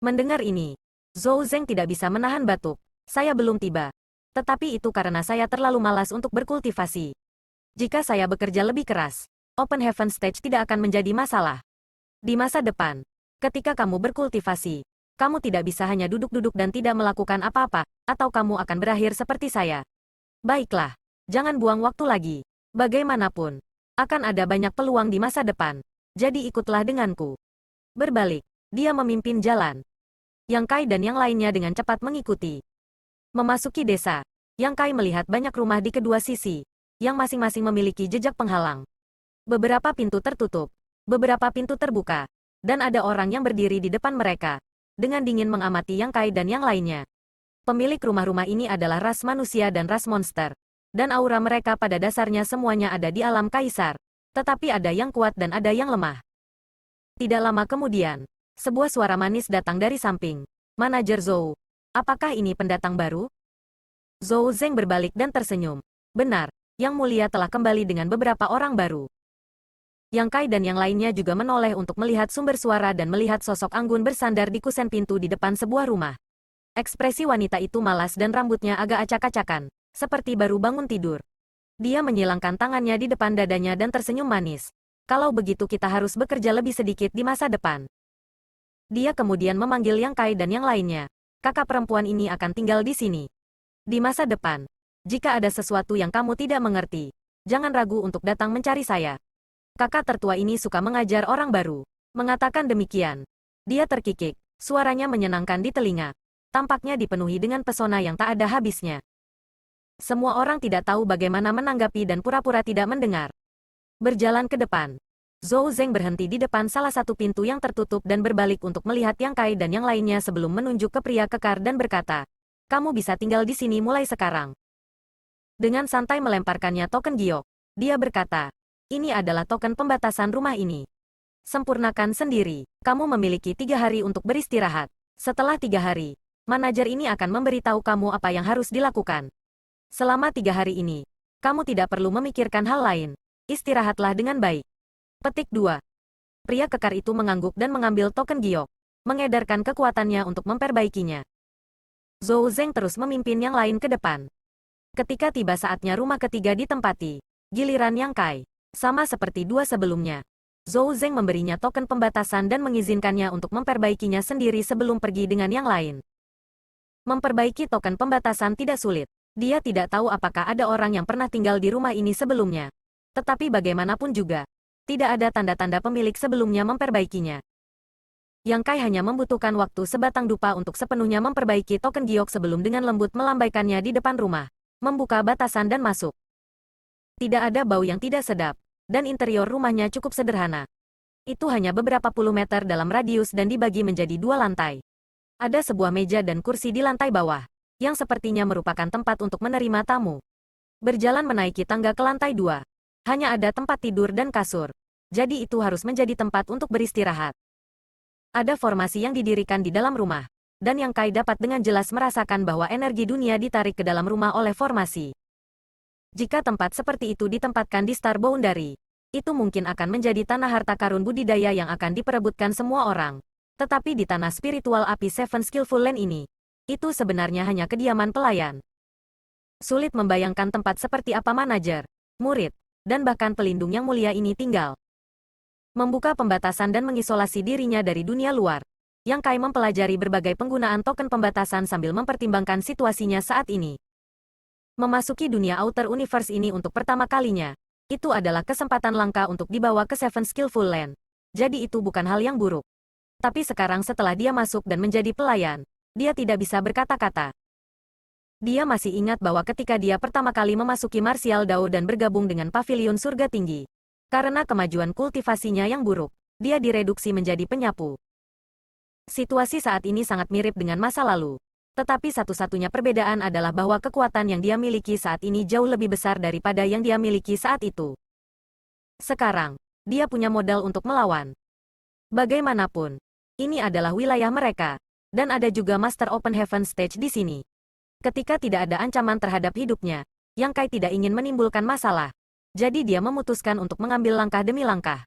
Mendengar ini, Zhou Zeng tidak bisa menahan batuk. "Saya belum tiba. Tetapi itu karena saya terlalu malas untuk berkultivasi. Jika saya bekerja lebih keras, Open Heaven Stage tidak akan menjadi masalah. Di masa depan, ketika kamu berkultivasi, kamu tidak bisa hanya duduk-duduk dan tidak melakukan apa-apa, atau kamu akan berakhir seperti saya. Baiklah, jangan buang waktu lagi. Bagaimanapun, akan ada banyak peluang di masa depan. Jadi ikutlah denganku." Berbalik, dia memimpin jalan. Yang Kai dan yang lainnya dengan cepat mengikuti. Memasuki desa, Yang Kai melihat banyak rumah di kedua sisi, yang masing-masing memiliki jejak penghalang. Beberapa pintu tertutup, beberapa pintu terbuka, dan ada orang yang berdiri di depan mereka, dengan dingin mengamati Yang Kai dan yang lainnya. Pemilik rumah-rumah ini adalah ras manusia dan ras monster, dan aura mereka pada dasarnya semuanya ada di alam kaisar, tetapi ada yang kuat dan ada yang lemah. Tidak lama kemudian, sebuah suara manis datang dari samping. Manajer Zhou, apakah ini pendatang baru? Zhou Zeng berbalik dan tersenyum. Benar, Yang Mulia telah kembali dengan beberapa orang baru. Yang Kai dan yang lainnya juga menoleh untuk melihat sumber suara dan melihat sosok Anggun bersandar di kusen pintu di depan sebuah rumah. Ekspresi wanita itu malas dan rambutnya agak acak-acakan, seperti baru bangun tidur. Dia menyilangkan tangannya di depan dadanya dan tersenyum manis. Kalau begitu kita harus bekerja lebih sedikit di masa depan. Dia kemudian memanggil Yang Kai dan yang lainnya. Kakak perempuan ini akan tinggal di sini. Di masa depan, jika ada sesuatu yang kamu tidak mengerti, jangan ragu untuk datang mencari saya. Kakak tertua ini suka mengajar orang baru. Mengatakan demikian, dia terkikik, suaranya menyenangkan di telinga. Tampaknya dipenuhi dengan pesona yang tak ada habisnya. Semua orang tidak tahu bagaimana menanggapi dan pura-pura tidak mendengar. Berjalan ke depan, Zhou Zeng berhenti di depan salah satu pintu yang tertutup dan berbalik untuk melihat Yang Kai dan yang lainnya sebelum menunjuk ke pria kekar dan berkata, "Kamu bisa tinggal di sini mulai sekarang." Dengan santai melemparkannya token giok, dia berkata, "Ini adalah token pembatasan rumah ini. Sempurnakan sendiri. Kamu memiliki 3 hari untuk beristirahat. Setelah 3 hari, manajer ini akan memberitahu kamu apa yang harus dilakukan. Selama 3 hari ini, kamu tidak perlu memikirkan hal lain. Istirahatlah dengan baik." Petik 2. Pria kekar itu mengangguk dan mengambil token giok, mengedarkan kekuatannya untuk memperbaikinya. Zhou Zeng terus memimpin yang lain ke depan. Ketika tiba saatnya rumah ketiga ditempati, giliran Yang Kai. Sama seperti dua sebelumnya, Zhou Zeng memberinya token pembatasan dan mengizinkannya untuk memperbaikinya sendiri sebelum pergi dengan yang lain. Memperbaiki token pembatasan tidak sulit. Dia tidak tahu apakah ada orang yang pernah tinggal di rumah ini sebelumnya. Tetapi bagaimanapun juga, tidak ada tanda-tanda pemilik sebelumnya memperbaikinya. Yang Kai hanya membutuhkan waktu sebatang dupa untuk sepenuhnya memperbaiki token giok sebelum dengan lembut melambaikannya di depan rumah, membuka batasan dan masuk. Tidak ada bau yang tidak sedap, dan interior rumahnya cukup sederhana. Itu hanya beberapa puluh meter dalam radius dan dibagi menjadi 2 lantai. Ada sebuah meja dan kursi di lantai bawah, yang sepertinya merupakan tempat untuk menerima tamu. Berjalan menaiki tangga ke lantai 2. Hanya ada tempat tidur dan kasur. Jadi itu harus menjadi tempat untuk beristirahat. Ada formasi yang didirikan di dalam rumah, dan Yang Kai dapat dengan jelas merasakan bahwa energi dunia ditarik ke dalam rumah oleh formasi. Jika tempat seperti itu ditempatkan di Star Boundary, itu mungkin akan menjadi tanah harta karun budidaya yang akan diperebutkan semua orang. Tetapi di tanah spiritual api Seven Skillful Land ini, itu sebenarnya hanya kediaman pelayan. Sulit membayangkan tempat seperti apa manajer, murid, dan bahkan pelindung yang mulia ini tinggal. Membuka pembatasan dan mengisolasi dirinya dari dunia luar, Yang Kai mempelajari berbagai penggunaan token pembatasan sambil mempertimbangkan situasinya saat ini. Memasuki dunia Outer Universe ini untuk pertama kalinya, itu adalah kesempatan langka untuk dibawa ke Seven Skillful Land. Jadi itu bukan hal yang buruk. Tapi sekarang setelah dia masuk dan menjadi pelayan, dia tidak bisa berkata-kata. Dia masih ingat bahwa ketika dia pertama kali memasuki Martial Dao dan bergabung dengan Pavilion Surga Tinggi, karena kemajuan kultivasinya yang buruk, dia direduksi menjadi penyapu. Situasi saat ini sangat mirip dengan masa lalu. Tetapi satu-satunya perbedaan adalah bahwa kekuatan yang dia miliki saat ini jauh lebih besar daripada yang dia miliki saat itu. Sekarang, dia punya modal untuk melawan. Bagaimanapun, ini adalah wilayah mereka, dan ada juga Master Open Heaven Stage di sini. Ketika tidak ada ancaman terhadap hidupnya, Yang Kai tidak ingin menimbulkan masalah. Jadi dia memutuskan untuk mengambil langkah demi langkah.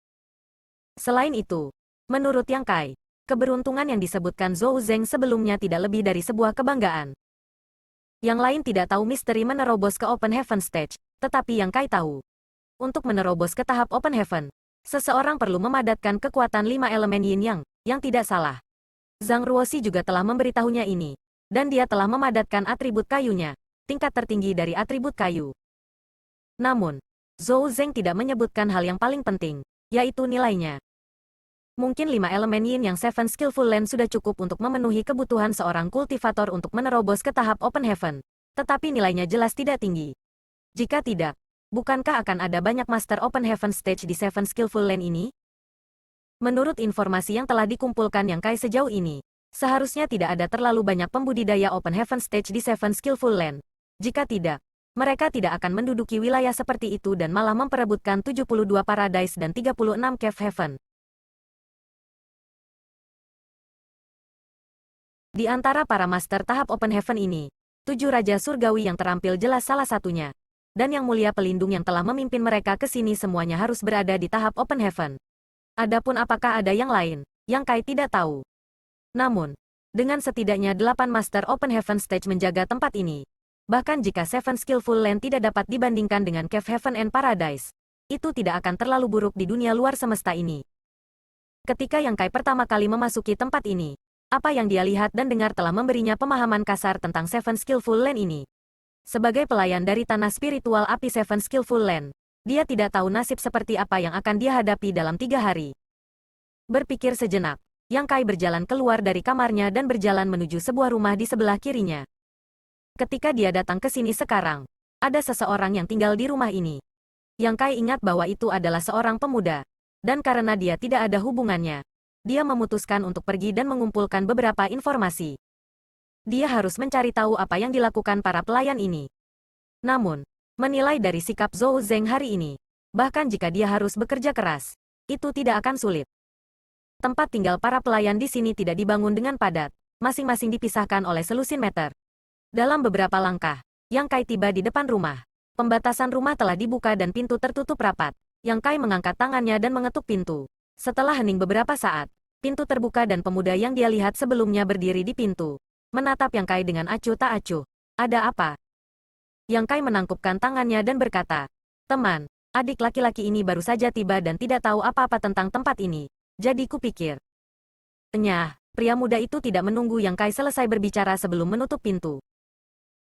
Selain itu, menurut Yang Kai, keberuntungan yang disebutkan Zhou Zeng sebelumnya tidak lebih dari sebuah kebanggaan. Yang lain tidak tahu misteri menerobos ke Open Heaven Stage, tetapi Yang Kai tahu. Untuk menerobos ke tahap Open Heaven, seseorang perlu memadatkan kekuatan 5 elemen yin yang tidak salah. Zhang Ruoxi juga telah memberitahunya ini, dan dia telah memadatkan atribut kayunya, tingkat tertinggi dari atribut kayu. Namun, Zhou Zeng tidak menyebutkan hal yang paling penting, yaitu nilainya. Mungkin 5 elemen yin yang Seven Skillful Land sudah cukup untuk memenuhi kebutuhan seorang kultivator untuk menerobos ke tahap Open Heaven. Tetapi nilainya jelas tidak tinggi. Jika tidak, Bukankah akan ada banyak Master Open Heaven Stage di Seven Skillful Land ini? Menurut informasi yang telah dikumpulkan Yang Kai sejauh ini, seharusnya tidak ada terlalu banyak pembudidaya Open Heaven Stage di Seven Skillful Land. Jika tidak, mereka tidak akan menduduki wilayah seperti itu dan malah memperebutkan 72 Paradise dan 36 Cave Heaven. Di antara para master tahap Open Heaven ini, 7 Raja Surgawi yang terampil jelas salah satunya. Dan Yang Mulia Pelindung yang telah memimpin mereka ke sini semuanya harus berada di tahap Open Heaven. Adapun apakah ada yang lain, Yang Kai tidak tahu. Namun, dengan setidaknya 8 Master Open Heaven Stage menjaga tempat ini, bahkan jika Seven Skillful Land tidak dapat dibandingkan dengan Cave Heaven and Paradise, itu tidak akan terlalu buruk di dunia luar semesta ini. Ketika Yang Kai pertama kali memasuki tempat ini, apa yang dia lihat dan dengar telah memberinya pemahaman kasar tentang Seven Skillful Land ini. Sebagai pelayan dari tanah spiritual api Seven Skillful Land, dia tidak tahu nasib seperti apa yang akan dia hadapi dalam 3 hari. Berpikir sejenak, Yang Kai berjalan keluar dari kamarnya dan berjalan menuju sebuah rumah di sebelah kirinya. Ketika dia datang ke sini sekarang, ada seseorang yang tinggal di rumah ini. Yang Kai ingat bahwa itu adalah seorang pemuda. Dan karena dia tidak ada hubungannya, dia memutuskan untuk pergi dan mengumpulkan beberapa informasi. Dia harus mencari tahu apa yang dilakukan para pelayan ini. Namun, menilai dari sikap Zhou Zeng hari ini, bahkan jika dia harus bekerja keras, itu tidak akan sulit. Tempat tinggal para pelayan di sini tidak dibangun dengan padat, masing-masing dipisahkan oleh selusin meter. Dalam beberapa langkah, Yang Kai tiba di depan rumah. Pembatasan rumah telah dibuka dan pintu tertutup rapat. Yang Kai mengangkat tangannya dan mengetuk pintu. Setelah hening beberapa saat, pintu terbuka dan pemuda yang dia lihat sebelumnya berdiri di pintu. Menatap Yang Kai dengan acuh tak acuh. Ada apa? Yang Kai menangkupkan tangannya dan berkata, "Teman, adik laki-laki ini baru saja tiba dan tidak tahu apa-apa tentang tempat ini. Jadi kupikir." Nyah, pria muda itu tidak menunggu Yang Kai selesai berbicara sebelum menutup pintu.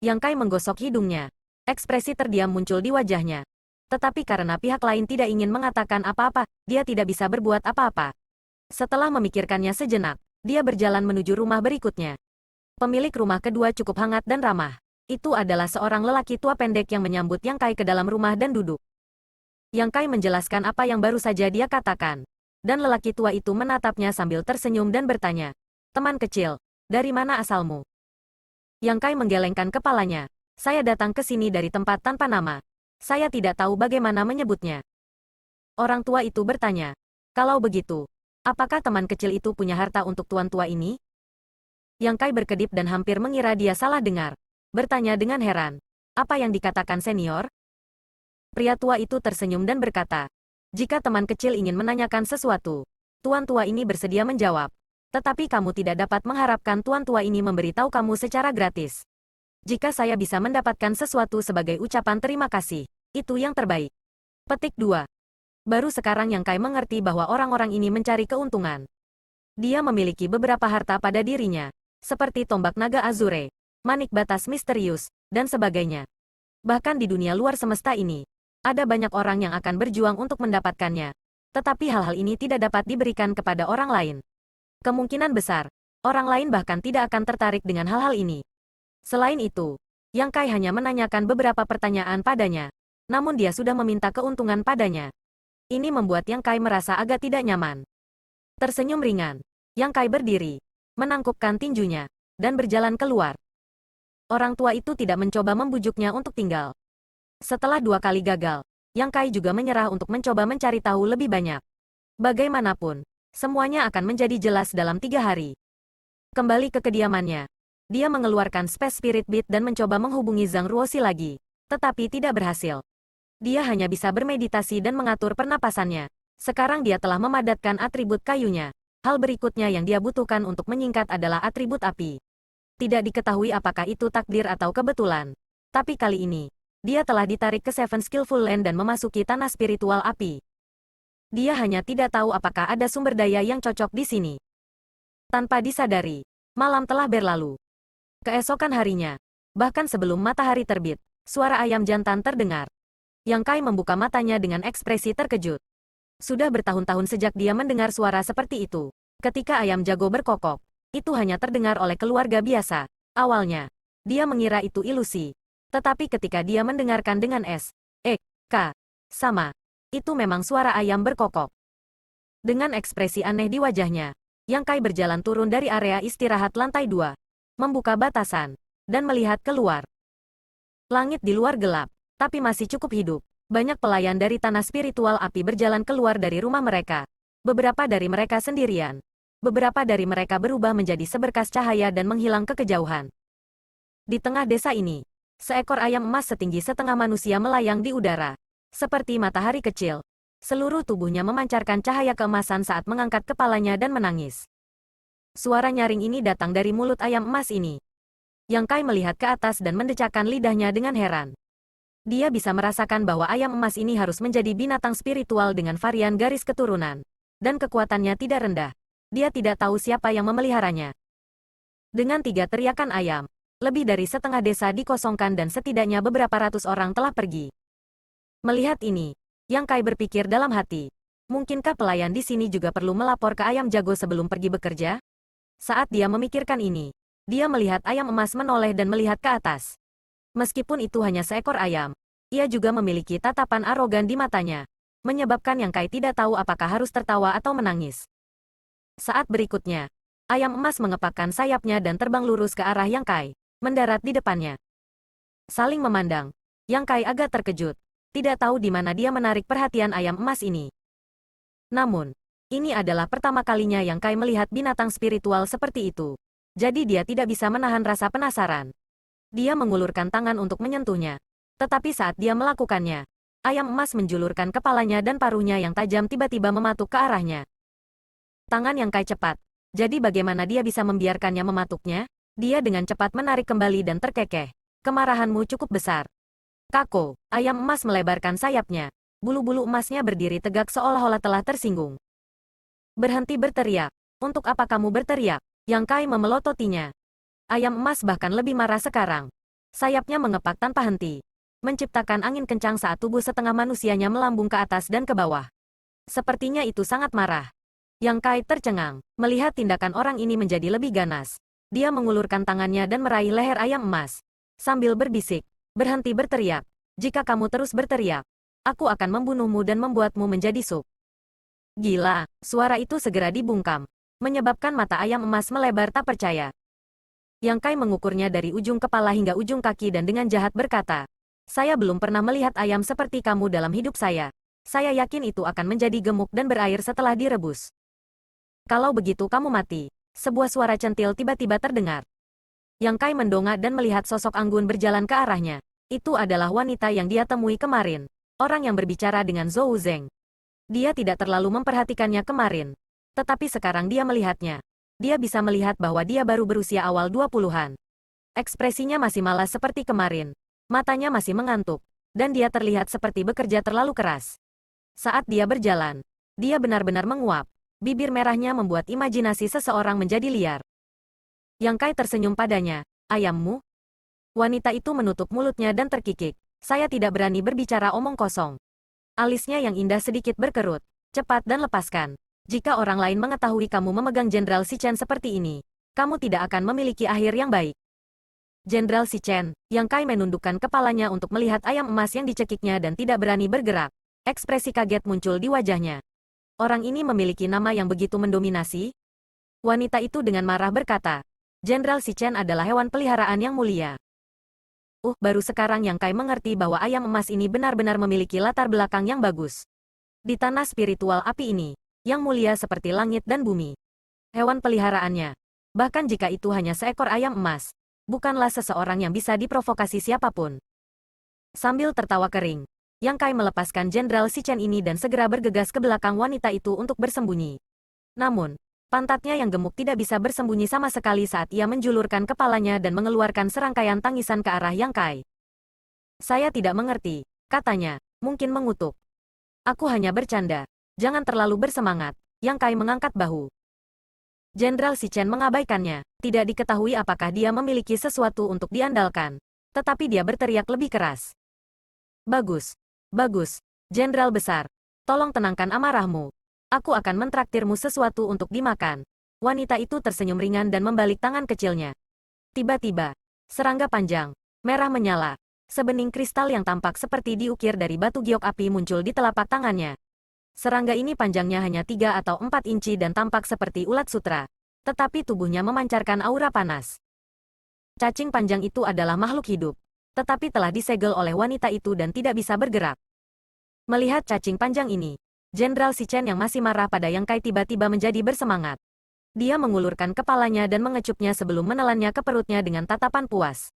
Yang Kai menggosok hidungnya. Ekspresi terdiam muncul di wajahnya. Tetapi karena pihak lain tidak ingin mengatakan apa-apa, dia tidak bisa berbuat apa-apa. Setelah memikirkannya sejenak, dia berjalan menuju rumah berikutnya. Pemilik rumah kedua cukup hangat dan ramah. Itu adalah seorang lelaki tua pendek yang menyambut Yang Kai ke dalam rumah dan duduk. Yang Kai menjelaskan apa yang baru saja dia katakan. Dan lelaki tua itu menatapnya sambil tersenyum dan bertanya, "Teman kecil, dari mana asalmu?" Yang Kai menggelengkan kepalanya. "Saya datang ke sini dari tempat tanpa nama. Saya tidak tahu bagaimana menyebutnya." Orang tua itu bertanya, "Kalau begitu, apakah teman kecil itu punya harta untuk tuan tua ini?" Yang Kai berkedip dan hampir mengira dia salah dengar. Bertanya dengan heran, "Apa yang dikatakan senior?" Pria tua itu tersenyum dan berkata, "Jika teman kecil ingin menanyakan sesuatu, tuan tua ini bersedia menjawab. Tetapi kamu tidak dapat mengharapkan tuan tua ini memberitahu kamu secara gratis. Jika saya bisa mendapatkan sesuatu sebagai ucapan terima kasih, itu yang terbaik." Petik 2. Baru sekarang Yang Kai mengerti bahwa orang-orang ini mencari keuntungan. Dia memiliki beberapa harta pada dirinya, seperti tombak naga Azure, manik batas misterius, dan sebagainya. Bahkan di dunia luar semesta ini, ada banyak orang yang akan berjuang untuk mendapatkannya. Tetapi hal-hal ini tidak dapat diberikan kepada orang lain. Kemungkinan besar, orang lain bahkan tidak akan tertarik dengan hal-hal ini. Selain itu, Yang Kai hanya menanyakan beberapa pertanyaan padanya, namun dia sudah meminta keuntungan padanya. Ini membuat Yang Kai merasa agak tidak nyaman. Tersenyum ringan, Yang Kai berdiri, menangkupkan tinjunya, dan berjalan keluar. Orang tua itu tidak mencoba membujuknya untuk tinggal. Setelah 2 kali gagal, Yang Kai juga menyerah untuk mencoba mencari tahu lebih banyak. Bagaimanapun, semuanya akan menjadi jelas dalam 3 hari. Kembali ke kediamannya. Dia mengeluarkan Space Spirit Bead dan mencoba menghubungi Zhang Ruoxi lagi, tetapi tidak berhasil. Dia hanya bisa bermeditasi dan mengatur pernapasannya. Sekarang dia telah memadatkan atribut kayunya. Hal berikutnya yang dia butuhkan untuk menyingkat adalah atribut api. Tidak diketahui apakah itu takdir atau kebetulan. Tapi kali ini, dia telah ditarik ke Seven Skillful Land dan memasuki tanah spiritual api. Dia hanya tidak tahu apakah ada sumber daya yang cocok di sini. Tanpa disadari, malam telah berlalu. Keesokan harinya, bahkan sebelum matahari terbit, suara ayam jantan terdengar. Yang Kai membuka matanya dengan ekspresi terkejut. Sudah bertahun-tahun sejak dia mendengar suara seperti itu. Ketika ayam jago berkokok, itu hanya terdengar oleh keluarga biasa. Awalnya, dia mengira itu ilusi. Tetapi ketika dia mendengarkan dengan Sama. Itu memang suara ayam berkokok. Dengan ekspresi aneh di wajahnya, Yang Kai berjalan turun dari area istirahat lantai 2, membuka batasan, dan melihat keluar. Langit di luar gelap, tapi masih cukup hidup. Banyak pelayan dari tanah spiritual api berjalan keluar dari rumah mereka. Beberapa dari mereka sendirian. Beberapa dari mereka berubah menjadi seberkas cahaya dan menghilang ke kejauhan. Di tengah desa ini, seekor ayam emas setinggi setengah manusia melayang di udara. Seperti matahari kecil. Seluruh tubuhnya memancarkan cahaya keemasan saat mengangkat kepalanya dan menangis. Suara nyaring ini datang dari mulut ayam emas ini. Yang Kai melihat ke atas dan mendecakkan lidahnya dengan heran. Dia bisa merasakan bahwa ayam emas ini harus menjadi binatang spiritual dengan varian garis keturunan. Dan kekuatannya tidak rendah. Dia tidak tahu siapa yang memeliharanya. Dengan 3 teriakan ayam, lebih dari setengah desa dikosongkan dan setidaknya beberapa ratus orang telah pergi. Melihat ini, Yang Kai berpikir dalam hati, mungkinkah pelayan di sini juga perlu melapor ke ayam jago sebelum pergi bekerja? Saat dia memikirkan ini, dia melihat ayam emas menoleh dan melihat ke atas. Meskipun itu hanya seekor ayam, ia juga memiliki tatapan arogan di matanya, menyebabkan Yang Kai tidak tahu apakah harus tertawa atau menangis. Saat berikutnya, ayam emas mengepakkan sayapnya dan terbang lurus ke arah Yang Kai, mendarat di depannya. Saling memandang, Yang Kai agak terkejut, tidak tahu di mana dia menarik perhatian ayam emas ini. Namun, ini adalah pertama kalinya Yang Kai melihat binatang spiritual seperti itu. Jadi dia tidak bisa menahan rasa penasaran. Dia mengulurkan tangan untuk menyentuhnya. Tetapi saat dia melakukannya, ayam emas menjulurkan kepalanya dan paruhnya yang tajam tiba-tiba mematuk ke arahnya. Tangan Yang Kai cepat. Jadi bagaimana dia bisa membiarkannya mematuknya? Dia dengan cepat menarik kembali dan terkekeh. Kemarahanmu cukup besar. Kako, ayam emas melebarkan sayapnya. Bulu-bulu emasnya berdiri tegak seolah-olah telah tersinggung. Berhenti berteriak. Untuk apa kamu berteriak? Yang Kai memelototinya. Ayam emas bahkan lebih marah sekarang. Sayapnya mengepak tanpa henti, menciptakan angin kencang saat tubuh setengah manusianya melambung ke atas dan ke bawah. Sepertinya itu sangat marah. Yang Kai tercengang, melihat tindakan orang ini menjadi lebih ganas. Dia mengulurkan tangannya dan meraih leher ayam emas, sambil berbisik, berhenti berteriak. Jika kamu terus berteriak, aku akan membunuhmu dan membuatmu menjadi sup. Gila, suara itu segera dibungkam, menyebabkan mata ayam emas melebar tak percaya. Yang Kai mengukurnya dari ujung kepala hingga ujung kaki dan dengan jahat berkata, saya belum pernah melihat ayam seperti kamu dalam hidup saya. Saya yakin itu akan menjadi gemuk dan berair setelah direbus. Kalau begitu kamu mati. Sebuah suara centil tiba-tiba terdengar. Yang Kai mendongak dan melihat sosok anggun berjalan ke arahnya. Itu adalah wanita yang dia temui kemarin. Orang yang berbicara dengan Zhou Zeng. Dia tidak terlalu memperhatikannya kemarin. Tetapi sekarang dia melihatnya. Dia bisa melihat bahwa dia baru berusia awal 20-an. Ekspresinya masih malas seperti kemarin. Matanya masih mengantuk. Dan dia terlihat seperti bekerja terlalu keras. Saat dia berjalan, dia benar-benar menguap. Bibir merahnya membuat imajinasi seseorang menjadi liar. Yang Kai tersenyum padanya. Ayammu? Wanita itu menutup mulutnya dan terkikik. Saya tidak berani berbicara omong kosong. Alisnya yang indah sedikit berkerut. Cepat dan lepaskan. Jika orang lain mengetahui kamu memegang Jenderal Shichen seperti ini, kamu tidak akan memiliki akhir yang baik. Jenderal Shichen, Yang Kai menundukkan kepalanya untuk melihat ayam emas yang dicekiknya dan tidak berani bergerak. Ekspresi kaget muncul di wajahnya. Orang ini memiliki nama yang begitu mendominasi? Wanita itu dengan marah berkata, Jenderal Shichen adalah hewan peliharaan yang mulia. Baru sekarang Yang Kai mengerti bahwa ayam emas ini benar-benar memiliki latar belakang yang bagus. Di tanah spiritual api ini, yang mulia seperti langit dan bumi. Hewan peliharaannya, bahkan jika itu hanya seekor ayam emas, bukanlah seseorang yang bisa diprovokasi siapapun. Sambil tertawa kering, Yang Kai melepaskan Jenderal Shichen ini dan segera bergegas ke belakang wanita itu untuk bersembunyi. Namun, pantatnya yang gemuk tidak bisa bersembunyi sama sekali saat ia menjulurkan kepalanya dan mengeluarkan serangkaian tangisan ke arah Yang Kai. Saya tidak mengerti, katanya, mungkin mengutuk. Aku hanya bercanda. Jangan terlalu bersemangat. Yang Kai mengangkat bahu. Jenderal Shichen mengabaikannya. Tidak diketahui apakah dia memiliki sesuatu untuk diandalkan. Tetapi dia berteriak lebih keras. Bagus. Bagus. Jenderal besar. Tolong tenangkan amarahmu. Aku akan mentraktirmu sesuatu untuk dimakan. Wanita itu tersenyum ringan dan membalik tangan kecilnya. Tiba-tiba, serangga panjang, merah menyala. Sebening kristal yang tampak seperti diukir dari batu giok api muncul di telapak tangannya. Serangga ini panjangnya hanya 3 atau 4 inci dan tampak seperti ulat sutra. Tetapi tubuhnya memancarkan aura panas. Cacing panjang itu adalah makhluk hidup. Tetapi telah disegel oleh wanita itu dan tidak bisa bergerak. Melihat cacing panjang ini, Jenderal Si Chen yang masih marah pada Yang Kai tiba-tiba menjadi bersemangat. Dia mengulurkan kepalanya dan mengecupnya sebelum menelannya ke perutnya dengan tatapan puas.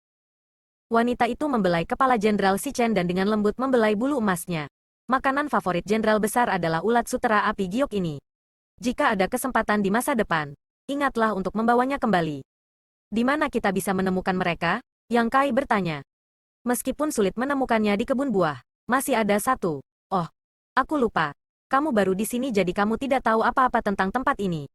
Wanita itu membelai kepala Jenderal Si Chen dan dengan lembut membelai bulu emasnya. Makanan favorit jenderal besar adalah ulat sutera api giok ini. Jika ada kesempatan di masa depan, ingatlah untuk membawanya kembali. Di mana kita bisa menemukan mereka? Yang Kai bertanya. Meskipun sulit menemukannya di kebun buah, masih ada satu. Oh, aku lupa. Kamu baru di sini jadi kamu tidak tahu apa-apa tentang tempat ini.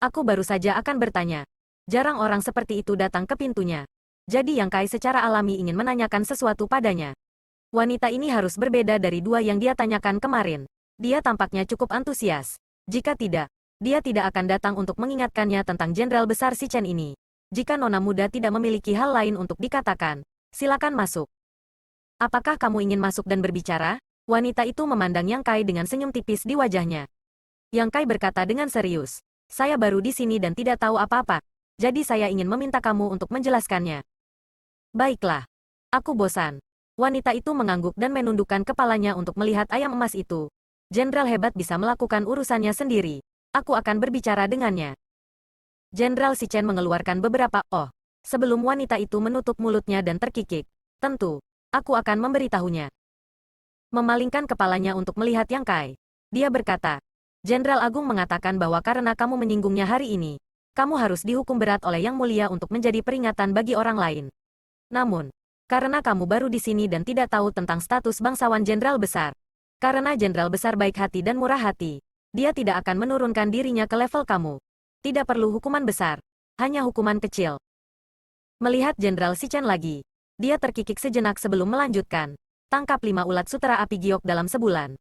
Aku baru saja akan bertanya. Jarang orang seperti itu datang ke pintunya. Jadi Yang Kai secara alami ingin menanyakan sesuatu padanya. Wanita ini harus berbeda dari dua yang dia tanyakan kemarin. Dia tampaknya cukup antusias. Jika tidak, dia tidak akan datang untuk mengingatkannya tentang Jenderal Besar Si Chen ini. Jika nona muda tidak memiliki hal lain untuk dikatakan, silakan masuk. Apakah kamu ingin masuk dan berbicara? Wanita itu memandang Yang Kai dengan senyum tipis di wajahnya. Yang Kai berkata dengan serius, saya baru di sini dan tidak tahu apa-apa. Jadi saya ingin meminta kamu untuk menjelaskannya. Baiklah. Aku bosan. Wanita itu mengangguk dan menundukkan kepalanya untuk melihat ayam emas itu. Jenderal hebat bisa melakukan urusannya sendiri. Aku akan berbicara dengannya. Jenderal Si Chen mengeluarkan beberapa "oh" sebelum wanita itu menutup mulutnya dan terkikik. Tentu, aku akan memberitahunya. Memalingkan kepalanya untuk melihat Yang Kai. Dia berkata, Jenderal Agung mengatakan bahwa karena kamu menyinggungnya hari ini, kamu harus dihukum berat oleh Yang Mulia untuk menjadi peringatan bagi orang lain. Namun, karena kamu baru di sini dan tidak tahu tentang status bangsawan Jenderal Besar, karena Jenderal Besar baik hati dan murah hati, dia tidak akan menurunkan dirinya ke level kamu. Tidak perlu hukuman besar, hanya hukuman kecil. Melihat Jenderal Si Chen lagi, dia terkikik sejenak sebelum melanjutkan. Tangkap 5 ulat sutera api giok dalam sebulan.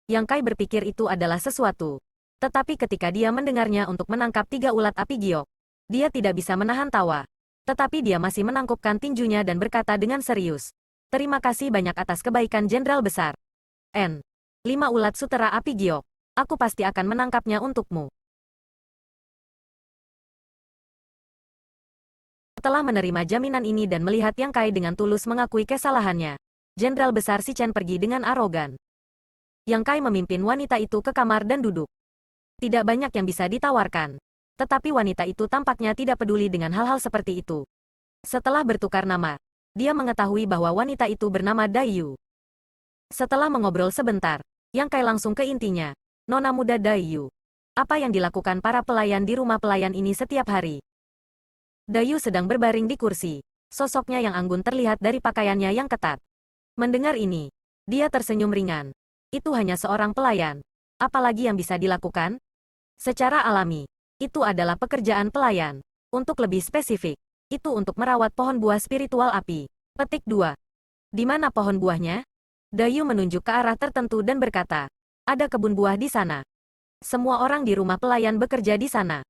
Yang Kai berpikir itu adalah sesuatu. Tetapi ketika dia mendengarnya untuk menangkap 3 ulat api giok, dia tidak bisa menahan tawa. Tetapi dia masih menangkupkan tinjunya dan berkata dengan serius. Terima kasih banyak atas kebaikan Jenderal Besar. 5 ulat sutera api giok. Aku pasti akan menangkapnya untukmu. Setelah menerima jaminan ini dan melihat Yang Kai dengan tulus mengakui kesalahannya, Jenderal Besar Si Chen pergi dengan arogan. Yang Kai memimpin wanita itu ke kamar dan duduk. Tidak banyak yang bisa ditawarkan. Tetapi wanita itu tampaknya tidak peduli dengan hal-hal seperti itu. Setelah bertukar nama, dia mengetahui bahwa wanita itu bernama Daiyu. Setelah mengobrol sebentar, Yang Kai langsung ke intinya. Nona muda Daiyu. Apa yang dilakukan para pelayan di rumah pelayan ini setiap hari? Daiyu sedang berbaring di kursi. Sosoknya yang anggun terlihat dari pakaiannya yang ketat. Mendengar ini, dia tersenyum ringan. Itu hanya seorang pelayan. Apalagi yang bisa dilakukan? Secara alami, itu adalah pekerjaan pelayan. Untuk lebih spesifik, itu untuk merawat pohon buah spiritual api. Petik 2. Di mana pohon buahnya? Daiyu menunjuk ke arah tertentu dan berkata, ada kebun buah di sana. Semua orang di rumah pelayan bekerja di sana.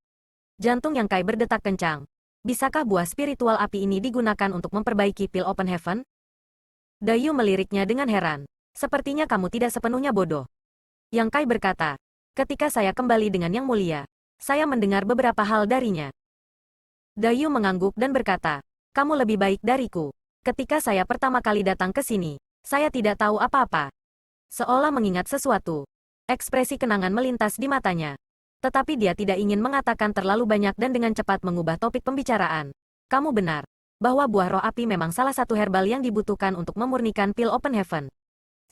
Jantung Yang Kai berdetak kencang. Bisakah buah spiritual api ini digunakan untuk memperbaiki pil Open Heaven? Daiyu meliriknya dengan heran. Sepertinya kamu tidak sepenuhnya bodoh. Yang Kai berkata, ketika saya kembali dengan Yang Mulia, saya mendengar beberapa hal darinya. Daiyu mengangguk dan berkata, kamu lebih baik dariku. Ketika saya pertama kali datang ke sini, saya tidak tahu apa-apa. Seolah mengingat sesuatu. Ekspresi kenangan melintas di matanya. Tetapi dia tidak ingin mengatakan terlalu banyak dan dengan cepat mengubah topik pembicaraan. Kamu benar, bahwa buah roh api memang salah satu herbal yang dibutuhkan untuk memurnikan pil Open Heaven.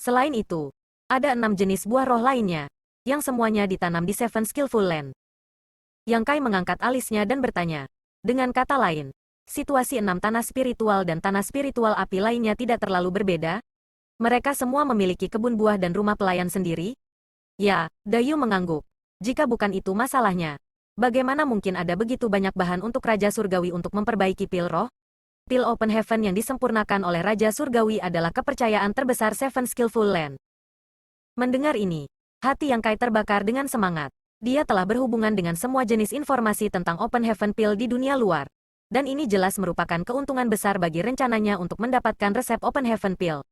Selain itu, ada 6 jenis buah roh lainnya, yang semuanya ditanam di Seven Skillful Land. Yang Kai mengangkat alisnya dan bertanya. Dengan kata lain, situasi 6 tanah spiritual dan tanah spiritual api lainnya tidak terlalu berbeda? Mereka semua memiliki kebun buah dan rumah pelayan sendiri? Ya, Daiyu mengangguk. Jika bukan itu masalahnya, bagaimana mungkin ada begitu banyak bahan untuk Raja Surgawi untuk memperbaiki pil roh? Pil Open Heaven yang disempurnakan oleh Raja Surgawi adalah kepercayaan terbesar Seven Skillful Land. Mendengar ini, hati Yang Kai terbakar dengan semangat. Dia telah berhubungan dengan semua jenis informasi tentang Open Heaven Pill di dunia luar. Dan ini jelas merupakan keuntungan besar bagi rencananya untuk mendapatkan resep Open Heaven Pill.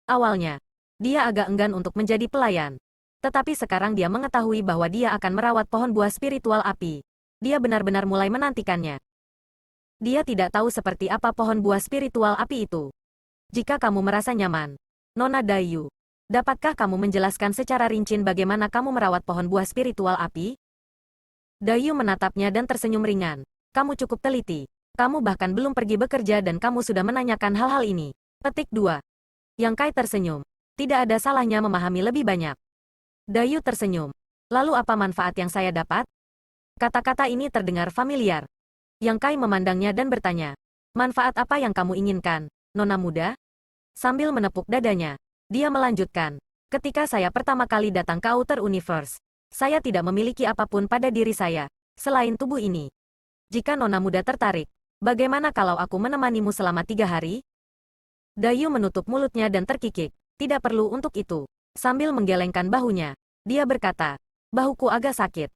Awalnya, dia agak enggan untuk menjadi pelayan. Tetapi sekarang dia mengetahui bahwa dia akan merawat pohon buah spiritual api. Dia benar-benar mulai menantikannya. Dia tidak tahu seperti apa pohon buah spiritual api itu. Jika kamu merasa nyaman, Nona Dayu, dapatkah kamu menjelaskan secara rinci bagaimana kamu merawat pohon buah spiritual api? Dayu menatapnya dan tersenyum ringan. Kamu cukup teliti. Kamu bahkan belum pergi bekerja dan kamu sudah menanyakan hal-hal ini. Petik 2. Yang Kai tersenyum. Tidak ada salahnya memahami lebih banyak. Dayu tersenyum. Lalu apa manfaat yang saya dapat? Kata-kata ini terdengar familiar. Yang Kai memandangnya dan bertanya. Manfaat apa yang kamu inginkan, Nona muda? Sambil menepuk dadanya, dia melanjutkan. Ketika saya pertama kali datang ke Outer Universe, saya tidak memiliki apapun pada diri saya, selain tubuh ini. Jika Nona muda tertarik, bagaimana kalau aku menemanimu selama 3 hari? Dayu menutup mulutnya dan terkikik. Tidak perlu untuk itu. Sambil menggelengkan bahunya, dia berkata, bahuku agak sakit.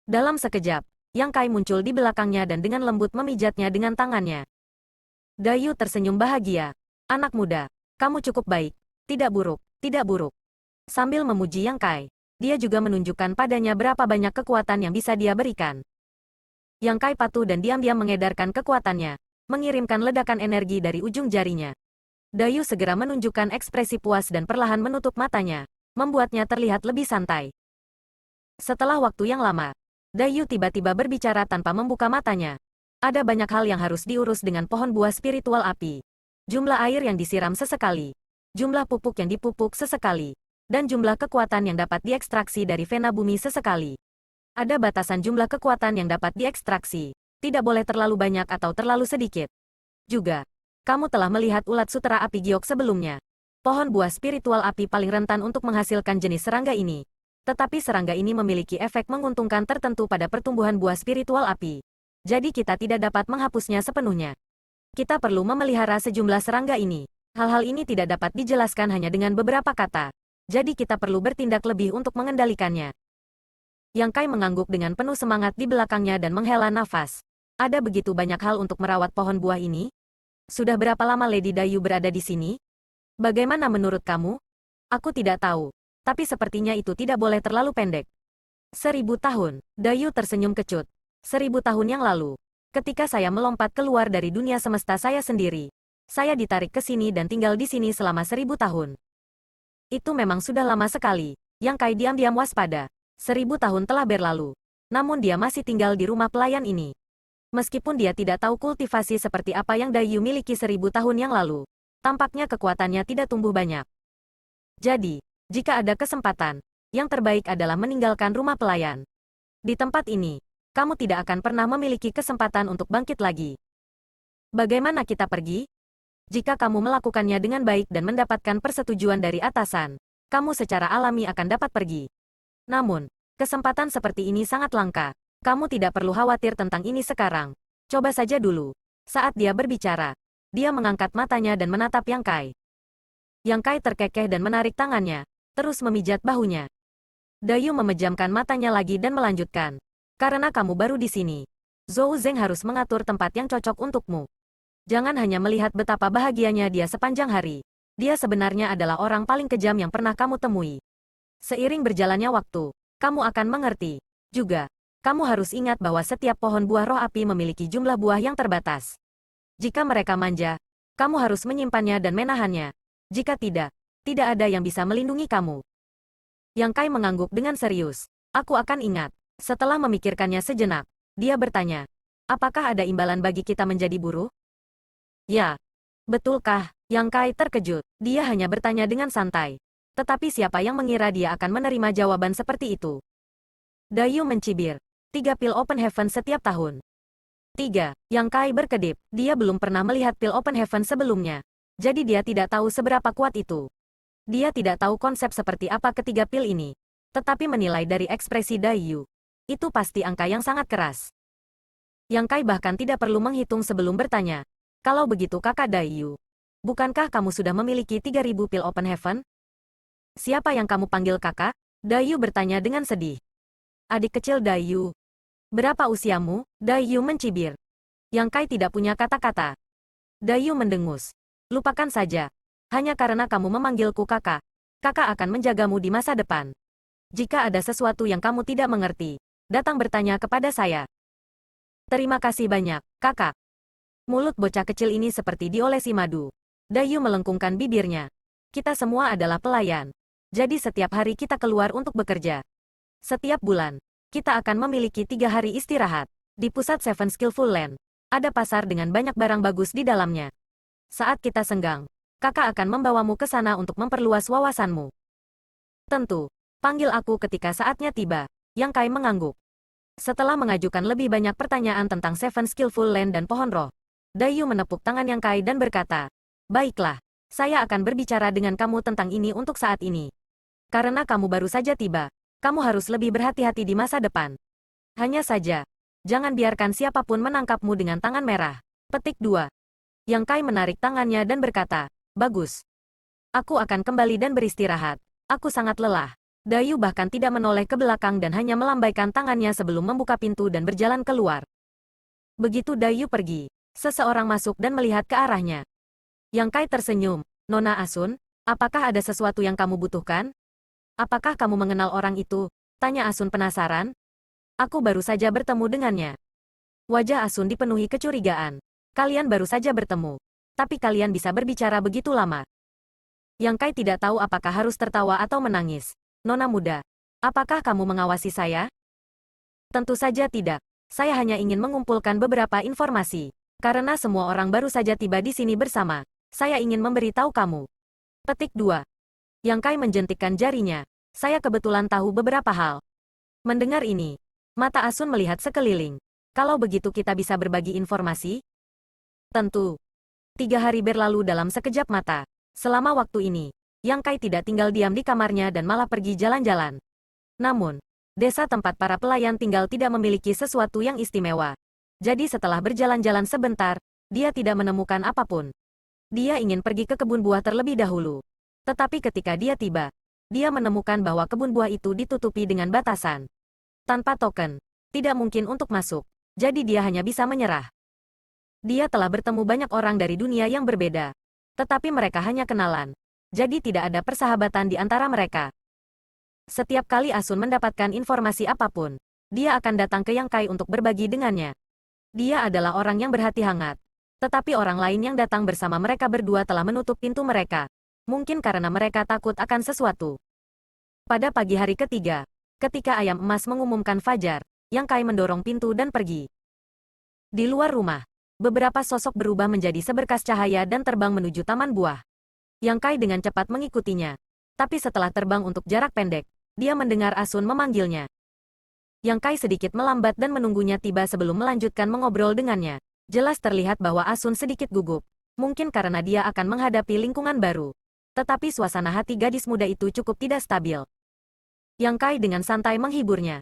Dalam sekejap, Yang Kai muncul di belakangnya dan dengan lembut memijatnya dengan tangannya. Dayu tersenyum bahagia. Anak muda, kamu cukup baik. Tidak buruk, tidak buruk. Sambil memuji Yang Kai, dia juga menunjukkan padanya berapa banyak kekuatan yang bisa dia berikan. Yang Kai patuh dan diam-diam mengedarkan kekuatannya, mengirimkan ledakan energi dari ujung jarinya. Dayu segera menunjukkan ekspresi puas dan perlahan menutup matanya, membuatnya terlihat lebih santai. Setelah waktu yang lama, Dayu tiba-tiba berbicara tanpa membuka matanya. Ada banyak hal yang harus diurus dengan pohon buah spiritual api. Jumlah air yang disiram sesekali, jumlah pupuk yang dipupuk sesekali, dan jumlah kekuatan yang dapat diekstraksi dari vena bumi sesekali. Ada batasan jumlah kekuatan yang dapat diekstraksi. Tidak boleh terlalu banyak atau terlalu sedikit. Juga, kamu telah melihat ulat sutera api giok sebelumnya. Pohon buah spiritual api paling rentan untuk menghasilkan jenis serangga ini. Tetapi serangga ini memiliki efek menguntungkan tertentu pada pertumbuhan buah spiritual api. Jadi kita tidak dapat menghapusnya sepenuhnya. Kita perlu memelihara sejumlah serangga ini. Hal-hal ini tidak dapat dijelaskan hanya dengan beberapa kata. Jadi kita perlu bertindak lebih untuk mengendalikannya. Yang Kai mengangguk dengan penuh semangat di belakangnya dan menghela nafas. Ada begitu banyak hal untuk merawat pohon buah ini? Sudah berapa lama Lady Dayu berada di sini? Bagaimana menurut kamu? Aku tidak tahu. Tapi sepertinya itu tidak boleh terlalu pendek. 1000 tahun. Dayu tersenyum kecut. 1000 tahun yang lalu. Ketika saya melompat keluar dari dunia semesta saya sendiri. Saya ditarik ke sini dan tinggal di sini selama 1000 tahun. Itu memang sudah lama sekali. Yang Kai diam-diam waspada. 1000 tahun telah berlalu. Namun dia masih tinggal di rumah pelayan ini. Meskipun dia tidak tahu kultivasi seperti apa yang Dayu miliki 1000 tahun yang lalu. Tampaknya kekuatannya tidak tumbuh banyak. Jadi, jika ada kesempatan, yang terbaik adalah meninggalkan rumah pelayan. Di tempat ini, kamu tidak akan pernah memiliki kesempatan untuk bangkit lagi. Bagaimana kita pergi? Jika kamu melakukannya dengan baik dan mendapatkan persetujuan dari atasan, kamu secara alami akan dapat pergi. Namun, kesempatan seperti ini sangat langka. Kamu tidak perlu khawatir tentang ini sekarang. Coba saja dulu. Saat dia berbicara, dia mengangkat matanya dan menatap Yang Kai. Yang Kai terkekeh dan menarik tangannya, terus memijat bahunya. Dayu memejamkan matanya lagi dan melanjutkan. Karena kamu baru di sini, Zhou Zeng harus mengatur tempat yang cocok untukmu. Jangan hanya melihat betapa bahagianya dia sepanjang hari. Dia sebenarnya adalah orang paling kejam yang pernah kamu temui. Seiring berjalannya waktu, kamu akan mengerti. Juga, kamu harus ingat bahwa setiap pohon buah roh api memiliki jumlah buah yang terbatas. Jika mereka manja, kamu harus menyimpannya dan menahannya. Jika tidak, tidak ada yang bisa melindungi kamu. Yang Kai mengangguk dengan serius. Aku akan ingat. Setelah memikirkannya sejenak, dia bertanya, apakah ada imbalan bagi kita menjadi buruh? Ya. Betulkah? Yang Kai terkejut. Dia hanya bertanya dengan santai. Tetapi siapa yang mengira dia akan menerima jawaban seperti itu? Dayu mencibir. 3 pil Open Heaven setiap tahun. 3. Yang Kai berkedip. Dia belum pernah melihat pil Open Heaven sebelumnya. Jadi dia tidak tahu seberapa kuat itu. Dia tidak tahu konsep seperti apa ketiga pil ini. Tetapi menilai dari ekspresi Dayu, itu pasti angka yang sangat keras. Yang Kai bahkan tidak perlu menghitung sebelum bertanya. Kalau begitu kakak Dayu, bukankah kamu sudah memiliki 3000 pil Open Heaven? Siapa yang kamu panggil kakak? Dayu bertanya dengan sedih. Adik kecil Dayu. Berapa usiamu? Dayu mencibir. Yang Kai tidak punya kata-kata. Dayu mendengus. Lupakan saja. Hanya karena kamu memanggilku kakak. Kakak akan menjagamu di masa depan. Jika ada sesuatu yang kamu tidak mengerti, datang bertanya kepada saya. Terima kasih banyak, kakak. Mulut bocah kecil ini seperti diolesi madu. Dayu melengkungkan bibirnya. Kita semua adalah pelayan. Jadi setiap hari kita keluar untuk bekerja. Setiap bulan, kita akan memiliki 3 hari istirahat. Di pusat Seven Skillful Land, ada pasar dengan banyak barang bagus di dalamnya. Saat kita senggang, kakak akan membawamu ke sana untuk memperluas wawasanmu. Tentu, panggil aku ketika saatnya tiba. Yang Kai mengangguk. Setelah mengajukan lebih banyak pertanyaan tentang Seven Skillful Land dan pohon roh, Dayu menepuk tangan Yang Kai dan berkata, baiklah, saya akan berbicara dengan kamu tentang ini untuk saat ini. Karena kamu baru saja tiba, kamu harus lebih berhati-hati di masa depan. Hanya saja, jangan biarkan siapapun menangkapmu dengan tangan merah. Petik 2. Yang Kai menarik tangannya dan berkata, bagus. Aku akan kembali dan beristirahat. Aku sangat lelah. Dayu bahkan tidak menoleh ke belakang dan hanya melambaikan tangannya sebelum membuka pintu dan berjalan keluar. Begitu Dayu pergi, seseorang masuk dan melihat ke arahnya. Yang Kai tersenyum. Nona Asun, apakah ada sesuatu yang kamu butuhkan? Apakah kamu mengenal orang itu? Tanya Asun penasaran. Aku baru saja bertemu dengannya. Wajah Asun dipenuhi kecurigaan. Kalian baru saja bertemu. Tapi kalian bisa berbicara begitu lama. Yang Kai tidak tahu apakah harus tertawa atau menangis. Nona muda, apakah kamu mengawasi saya? Tentu saja tidak. Saya hanya ingin mengumpulkan beberapa informasi. Karena semua orang baru saja tiba di sini bersama, saya ingin memberitahu kamu. Petik 2. Yang Kai menjentikkan jarinya. Saya kebetulan tahu beberapa hal. Mendengar ini, mata Asun melihat sekeliling. Kalau begitu kita bisa berbagi informasi? Tentu. 3 hari berlalu dalam sekejap mata. Selama waktu ini, Yang Kai tidak tinggal diam di kamarnya dan malah pergi jalan-jalan. Namun, desa tempat para pelayan tinggal tidak memiliki sesuatu yang istimewa. Jadi setelah berjalan-jalan sebentar, dia tidak menemukan apapun. Dia ingin pergi ke kebun buah terlebih dahulu. Tetapi ketika dia tiba, dia menemukan bahwa kebun buah itu ditutupi dengan batasan. Tanpa token, tidak mungkin untuk masuk. Jadi dia hanya bisa menyerah. Dia telah bertemu banyak orang dari dunia yang berbeda. Tetapi mereka hanya kenalan. Jadi tidak ada persahabatan di antara mereka. Setiap kali Asun mendapatkan informasi apapun, dia akan datang ke Yang Kai untuk berbagi dengannya. Dia adalah orang yang berhati hangat. Tetapi orang lain yang datang bersama mereka berdua telah menutup pintu mereka. Mungkin karena mereka takut akan sesuatu. Pada pagi hari ketiga, ketika ayam emas mengumumkan fajar, Yang Kai mendorong pintu dan pergi. Di luar rumah, beberapa sosok berubah menjadi seberkas cahaya dan terbang menuju taman buah. Yang Kai dengan cepat mengikutinya. Tapi setelah terbang untuk jarak pendek, dia mendengar Asun memanggilnya. Yang Kai sedikit melambat dan menunggunya tiba sebelum melanjutkan mengobrol dengannya. Jelas terlihat bahwa Asun sedikit gugup. Mungkin karena dia akan menghadapi lingkungan baru. Tetapi suasana hati gadis muda itu cukup tidak stabil. Yang Kai dengan santai menghiburnya.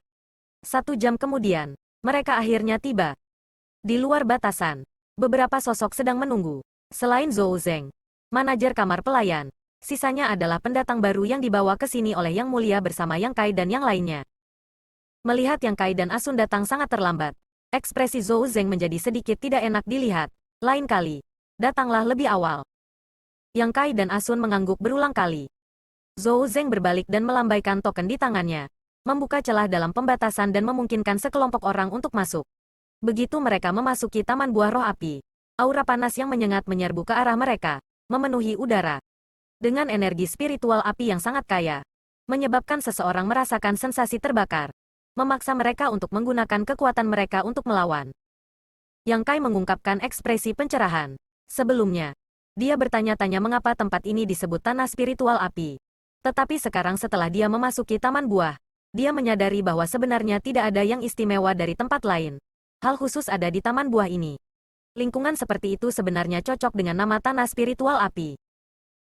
1 jam kemudian, mereka akhirnya tiba. Di luar batasan, beberapa sosok sedang menunggu. Selain Zhou Zeng, manajer kamar pelayan, sisanya adalah pendatang baru yang dibawa ke sini oleh Yang Mulia bersama Yang Kai dan yang lainnya. Melihat Yang Kai dan Asun datang sangat terlambat, ekspresi Zhou Zeng menjadi sedikit tidak enak dilihat. Lain kali, datanglah lebih awal. Yang Kai dan Asun mengangguk berulang kali. Zhou Zeng berbalik dan melambaikan token di tangannya, membuka celah dalam pembatasan dan memungkinkan sekelompok orang untuk masuk. Begitu mereka memasuki Taman Buah Roh Api, aura panas yang menyengat menyerbu ke arah mereka, memenuhi udara. Dengan energi spiritual api yang sangat kaya, menyebabkan seseorang merasakan sensasi terbakar, memaksa mereka untuk menggunakan kekuatan mereka untuk melawan. Yang Kai mengungkapkan ekspresi pencerahan. Sebelumnya, dia bertanya-tanya mengapa tempat ini disebut tanah spiritual api. Tetapi sekarang setelah dia memasuki taman buah, dia menyadari bahwa sebenarnya tidak ada yang istimewa dari tempat lain. Hal khusus ada di taman buah ini. Lingkungan seperti itu sebenarnya cocok dengan nama tanah spiritual api.